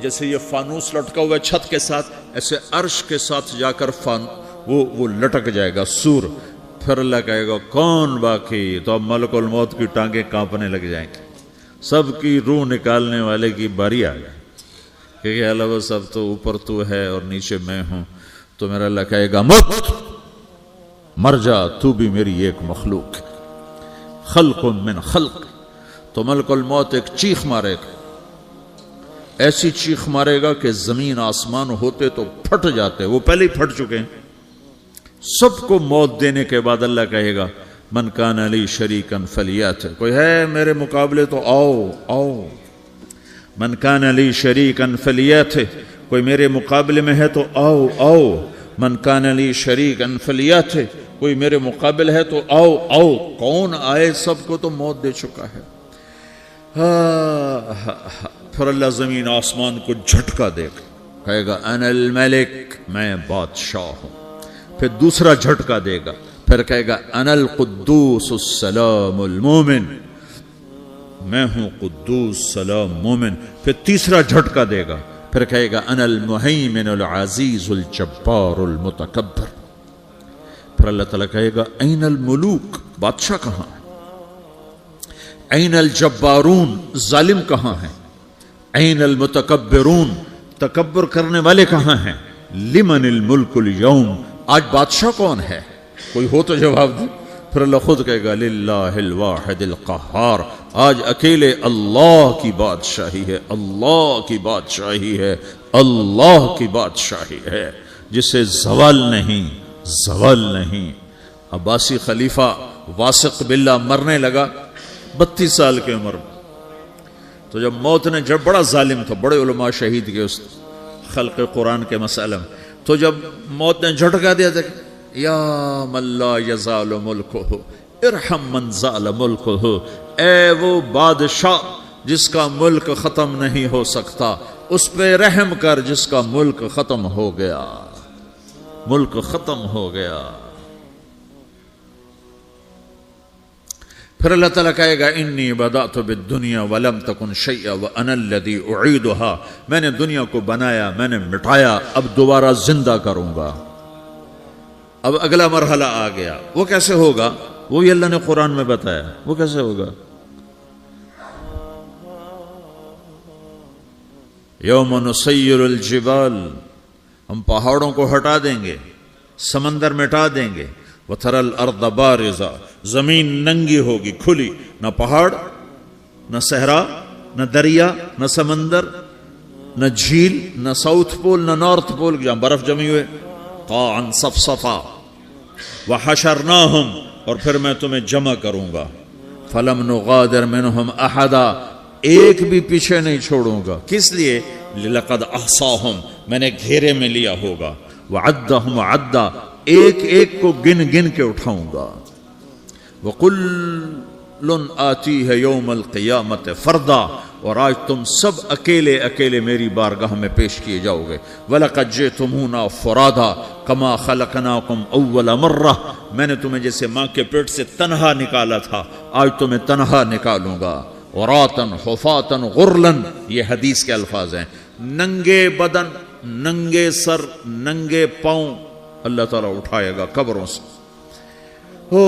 جیسے یہ فانوس لٹکا ہوا ہے چھت کے ساتھ, ایسے عرش کے ساتھ جا کر وہ لٹک جائے گا سور. پھر اللہ کہے گا کون باقی, تو اب ملک الموت کی ٹانگیں کانپنے لگ جائیں گی, سب کی روح نکالنے والے کی باری آ گئی, کہ اللہ وہ سب تو اوپر تو ہے اور نیچے میں ہوں. تو میرا اللہ کہے گا مت, مر جا, تو بھی میری ایک مخلوق, خلق من خلق. تو ملک الموت ایک چیخ مارے گا, ایسی چیخ مارے گا کہ زمین آسمان ہوتے تو پھٹ جاتے, وہ پہلے ہی پھٹ چکے ہیں. سب کو موت دینے کے بعد اللہ کہے گا من کان علی شریکن فلیات, کوئی ہے میرے مقابلے تو آؤ آؤ. من کان علی شریکن فلیات, کوئی میرے مقابلے میں ہے تو آؤ آؤ. من کان علی شریکن فلیات, کوئی میرے مقابل ہے تو آؤ آؤ. کون آئے, سب کو تو موت دے چکا ہے. پھر اللہ زمین آسمان کو جھٹکا دے گا, کہے گا انا الملک, میں بادشاہ ہوں. پھر دوسرا جھٹکا دے گا, پھر کہے گا انا القدوس السلام المومن, میں ہوں قدوس سلام مومن. پھر تیسرا جھٹکا دے گا, پھر کہے گا انا المہیمن العزیز الجبار المتکبر. پھر اللہ تعالیٰ کہے گا این الملوک, بادشاہ کہاں ہے؟ این الجبارون, ظالم کہاں ہیں؟ این المتکبرون, تکبر کرنے والے کہاں ہیں؟ لمن الملک اليوم, آج بادشاہ کون ہے؟ کوئی ہو تو جواب دے. پھر اللہ خود کہے گا للہ الواحد القہار, آج اکیلے اللہ کی بادشاہی ہے, اللہ کی بادشاہی ہے, اللہ کی بادشاہی ہے, جسے زوال نہیں, زوال نہیں. عباسی خلیفہ واثق باللہ مرنے لگا 32 سال کی عمر میں. تو جب موت نے, جب بڑا ظالم تھا, بڑے علماء شہید کے اس خلق قرآن کے مسئلہ میں, تو جب موت نے جھٹکا دیا تھا یا من لا یزال ملکہ ارحم من زال ملکہ, اے وہ بادشاہ جس کا ملک ختم نہیں ہو سکتا, اس پہ رحم کر جس کا ملک ختم ہو گیا, ملک ختم ہو گیا. پھر اللہ تعالیٰ کہے گا انی بدأت بالدنیا ولم تکن شیئا وانا الذی اعیدہا, میں نے دنیا کو بنایا, میں نے مٹایا, اب دوبارہ زندہ کروں گا. اب اگلا مرحلہ آ گیا, وہ کیسے ہوگا؟ وہ بھی اللہ نے قرآن میں بتایا. وہ کیسے ہوگا؟ یوم نسیر الجبال, ہم پہاڑوں کو ہٹا دیں گے, سمندر مٹا دیں گے. وتری الارض بارزہ, زمین ننگی ہوگی, کھلی, نہ پہاڑ, نہ صحرا, نہ دریا, نہ سمندر, نہ جھیل, نہ ساؤتھ پول, نہ نارتھ پول جہاں برف جمی ہوئے. قاعا صفصفا وحشرناہم, اور پھر میں تمہیں جمع کروں گا. فلم نغادر منہم احدا, ایک بھی پیچھے نہیں چھوڑوں گا. کس لیے؟ لقد احصاہم, میں نے گھیرے میں لیا ہوگا. وعدہم عدا, ایک ایک کو گن گن کے اٹھاؤں گا. وَقُلٌ آتِيهَ يَوْمَ الْقِيَامَةِ فَرْدًا, اور آج تم سب اکیلے اکیلے میری بارگاہ میں پیش کیے جاؤ گے. وَلَقَدْ جِئْتُمُونَا فُرَادًا كَمَا خَلَقْنَاكُمْ أَوَّلَ مَرَّةٍ, میں نے تمہیں جیسے ماں کے پیٹ سے تنہا نکالا تھا, آج تمہیں تنہا نکالوں گا. عُرَاةً حُفَاةً غُرْلًا, یہ حدیث کے الفاظ ہیں. ننگے بدن, ننگے سر, ننگے پاؤں اللہ تعالیٰ اٹھائے گا قبروں سے. ہو.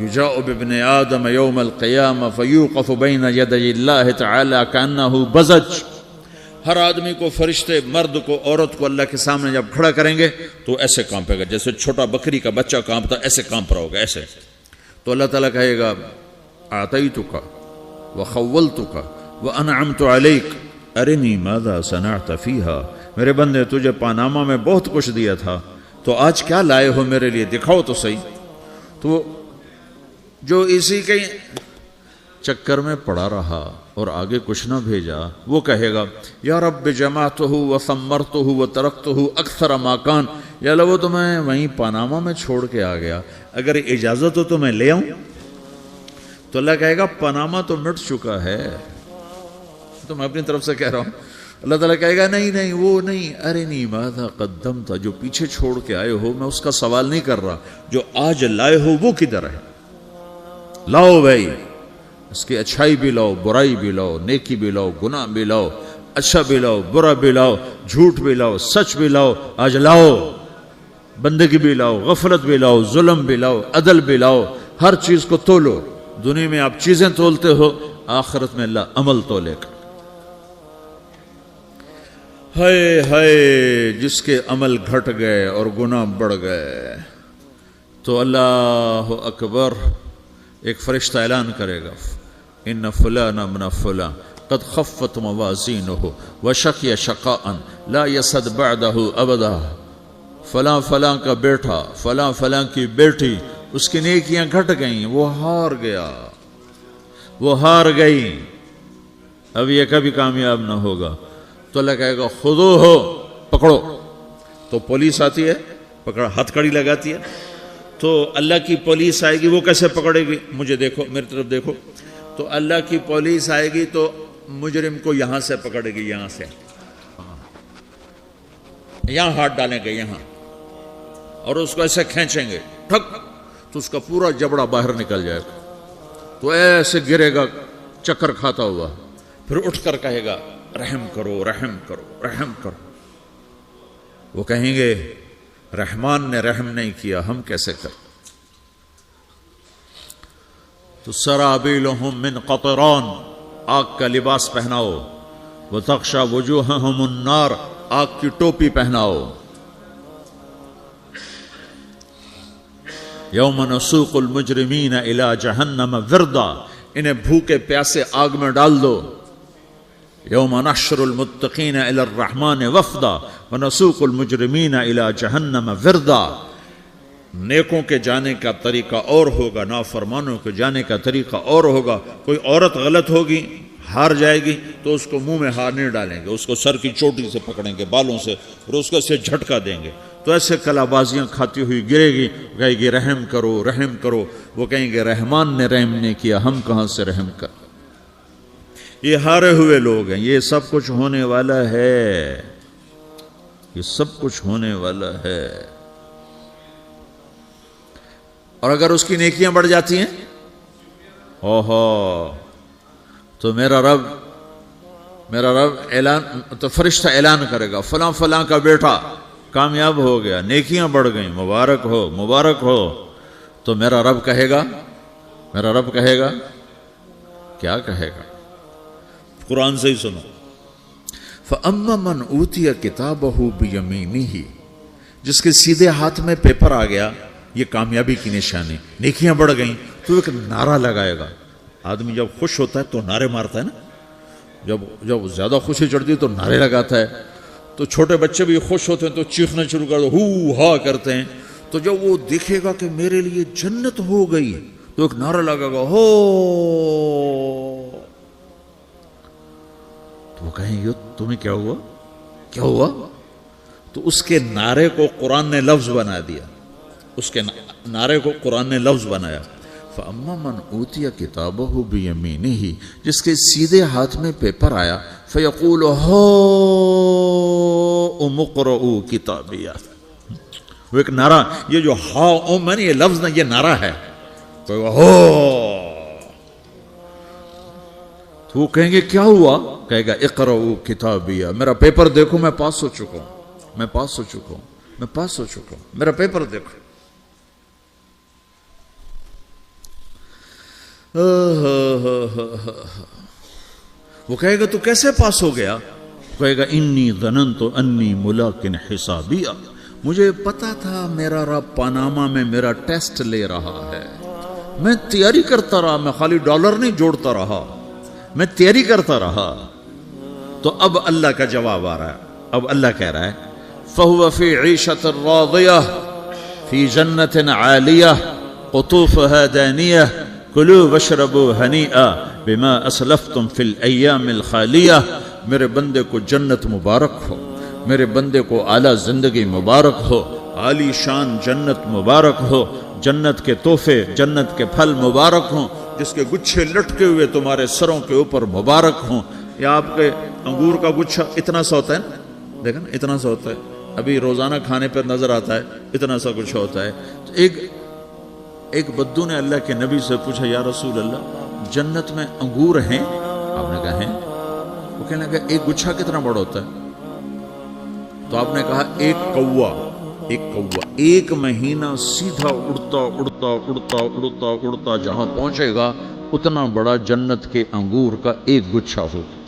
یجاء بابن آدم یوم القیامہ فیوقف بین یدی اللہ تعالی کأنہ بزج، ہر آدمی کو، فرشتے، مرد کو، عورت کو اللہ کے سامنے جب کھڑا کریں گے تو ایسے کانپے گا، جیسے چھوٹا بکری کا بچہ کانپتا ایسے کانپ رہا ہوگا، ایسے. تو اللہ تعالیٰ کہے گا اعطیتک وخولتک وانعمت علیک ارنی ماذا صنعت فیہا، میرے بندے تجھے پاناما میں بہت کچھ دیا تھا، تو آج کیا لائے ہو میرے لیے، دکھاؤ تو صحیح. تو جو اسی کے چکر میں پڑا رہا اور آگے کچھ نہ بھیجا، وہ کہے گا یا رب جمعتہ وثمرتہ وترکتہ اکثر ما کان، یا اللہ وہ تو میں وہیں پاناما میں چھوڑ کے آ گیا، اگر اجازت ہو تو میں لے آؤں. تو اللہ کہے گا پاناما تو مٹ چکا ہے، تو میں اپنی طرف سے کہہ رہا ہوں. اللہ تعالیٰ کہے گا نہیں نہیں وہ نہیں، ارنی ماذا قدمت، جو پیچھے چھوڑ کے آئے ہو میں اس کا سوال نہیں کر رہا، جو آج لائے ہو وہ کدھر ہے، لاؤ بھائی، اس کی اچھائی بھی لاؤ، برائی بھی لاؤ، نیکی بھی لاؤ، گناہ بھی لاؤ، اچھا بھی لاؤ، برا بھی لاؤ، جھوٹ بھی لاؤ، سچ بھی لاؤ، آج لاؤ، بندگی بھی لاؤ، غفلت بھی لاؤ، ظلم بھی لاؤ، عدل بھی لاؤ، ہر چیز کو تولو. دنیا میں آپ چیزیں تولتے ہو، آخرت میں اللہ عمل تولے گا. ہائے ہائے جس کے عمل گھٹ گئے اور گناہ بڑھ گئے، تو اللہ اکبر، ایک فرشتہ اعلان کرے گا ان فلان من فلان قد خفت موازینہ وشقی شقاء لا یسد بعدہ ابدا، فلاں فلاں کا بیٹا، فلاں فلاں کی بیٹی، اس کی نیکیاں گھٹ گئیں، وہ ہار گیا، وہ ہار گئی، اب یہ کبھی کامیاب نہ ہوگا. تو اللہ کہے گا خودو ہو، پکڑو. تو پولیس آتی ہے، پکڑ ہتھ کڑی لگاتی ہے، تو اللہ کی پولیس آئے گی، وہ کیسے پکڑے گی، مجھے دیکھو، میری طرف دیکھو. تو اللہ کی پولیس آئے گی تو مجرم کو یہاں سے پکڑے گی، یہاں سے، یہاں ہاتھ ڈالیں گے یہاں، اور اس کو ایسے کھینچیں گے ٹھک، تو اس کا پورا جبڑا باہر نکل جائے گا، تو ایسے گرے گا چکر کھاتا ہوا، پھر اٹھ کر کہے گا رحم کرو، رحم کرو، رحم کرو. وہ کہیں گے رحمان نے رحم نہیں کیا، ہم کیسے کریں. تو سرابیلہم من قطران، آگ کا لباس پہناؤ، وتغشی وجوہہم النار، آگ کی ٹوپی پہناؤ. یوم نسوق المجرمین الی جہنم وردا، انہیں بھوکے پیاسے آگ میں ڈال دو. یوم نحشر المتقین الی الرحمن وفدا ونسوق المجرمین الی جہنم وردا. نیکوں کے جانے کا طریقہ اور ہوگا، نافرمانوں کے جانے کا طریقہ اور ہوگا. کوئی عورت غلط ہوگی، ہار جائے گی، تو اس کو منہ میں ہار نہیں ڈالیں گے، اس کو سر کی چوٹی سے پکڑیں گے، بالوں سے، اور اس کو اسے جھٹکا دیں گے، تو ایسے کلا بازیاں کھاتی ہوئی گرے گی، کہے گی رحم کرو، رحم کرو. وہ کہیں گے رحمان نے رحم نہیں کیا، ہم کہاں سے رحم کر. یہ ہارے ہوئے لوگ ہیں. یہ سب کچھ ہونے والا ہے، یہ سب کچھ ہونے والا ہے. اور اگر اس کی نیکیاں بڑھ جاتی ہیں، اوہو، تو میرا رب اعلان، تو فرشتہ اعلان کرے گا فلاں فلاں کا بیٹا کامیاب ہو گیا، نیکیاں بڑھ گئیں، مبارک ہو، مبارک ہو. تو میرا رب کہے گا کیا کہے گا؟ قرآن سے ہی سنو. فَأَمَّا مَنْ أُوتِيَ كِتَابَهُ بِيَمِينِهِ، جس کے سیدھے ہاتھ میں پیپر آ گیا، یہ کامیابی کی نشانی، نیکیاں بڑھ گئیں، تو ایک نعرہ لگائے گا. آدمی جب خوش ہوتا ہے تو نعرے مارتا ہے نا، جب زیادہ خوشی چڑھتی ہے تو نعرے لگاتا ہے. تو چھوٹے بچے بھی خوش ہوتے ہیں تو چیخنا شروع کر دو، ہو ہا کرتے ہیں. تو جب وہ دیکھے گا کہ میرے لیے جنت ہو گئی، تو ایک نعرہ لگے گا، ہو. تو وہ کہیں گے تمہیں کیا ہوا؟ تو اس کے نعرے کو قرآن نے لفظ بنا دیا، اس کے نعرے کو قرآن نے لفظ بنایا. فَأَمَّا مَنْ أُوتِيَ كِتَابَهُ بِيَمِينِهِ، جس کے سیدھے ہاتھ میں پیپر آیا، فَيَقُولُ هَاؤْمُ اقْرَءُوا كِتَابِيَهْ. وہ ایک نعرہ، یہ جو ہاؤم ہے نا، یہ لفظ نہ، یہ نعرہ ہے. تو وہ کہیں گے کیا ہوا؟ کہے گا اقرؤوا کتابیہ، میرا پیپر دیکھو، میں پاس ہو چکا ہوں، میرا پیپر دیکھو. وہ کہے گا تو کیسے پاس ہو گیا؟ کہے گا انی ظننت انی ملاقن حسابیہ، مجھے پتا تھا میرا رب پاناما میں میرا ٹیسٹ لے رہا ہے، میں تیاری کرتا رہا، میں خالی ڈالر نہیں جوڑتا رہا، میں تیاری کرتا رہا۔ تو اب اللہ کا جواب آ رہا ہے، اب اللہ کہہ رہا ہے فَهُوَ فِي عِيشَةٍ رَاضِيَةٍ فِي جَنَّةٍ عَالِيَةٍ قُطُوفُهَا دَانِيَةٌ كُلُوا وَاشْرَبُوا هَنِيئًا بِمَا أَسْلَفْتُمْ فِي الْأَيَّامِ الْخَالِيَةِ، میرے بندے کو جنت مبارک ہو، میرے بندے کو اعلیٰ زندگی مبارک ہو، عالی شان جنت مبارک ہو، جنت کے تحفے، جنت کے پھل مبارک ہوں، جس کے گچھے لٹکے ہوئے تمہارے سروں کے اوپر مبارک ہوں۔ یا آپ کے انگور کا گچھا اتنا سا ہوتا ہے نا، دیکھیں نا اتنا سا ہوتا ہے، ابھی روزانہ کھانے پر نظر آتا ہے، اتنا سا گچھا ہوتا ہے۔ تو ایک بدو نے اللہ کے نبی سے پوچھا یا رسول اللہ جنت میں انگور ہیں؟ آپ نے کہا ہیں۔ وہ کہنے لگا ایک گچھا کتنا بڑا ہوتا ہے؟ تو آپ نے کہا ایک مہینہ سیدھا اڑتا جہاں پہنچے گا اتنا بڑا جنت کے انگور کا ایک گچھا ہوگا۔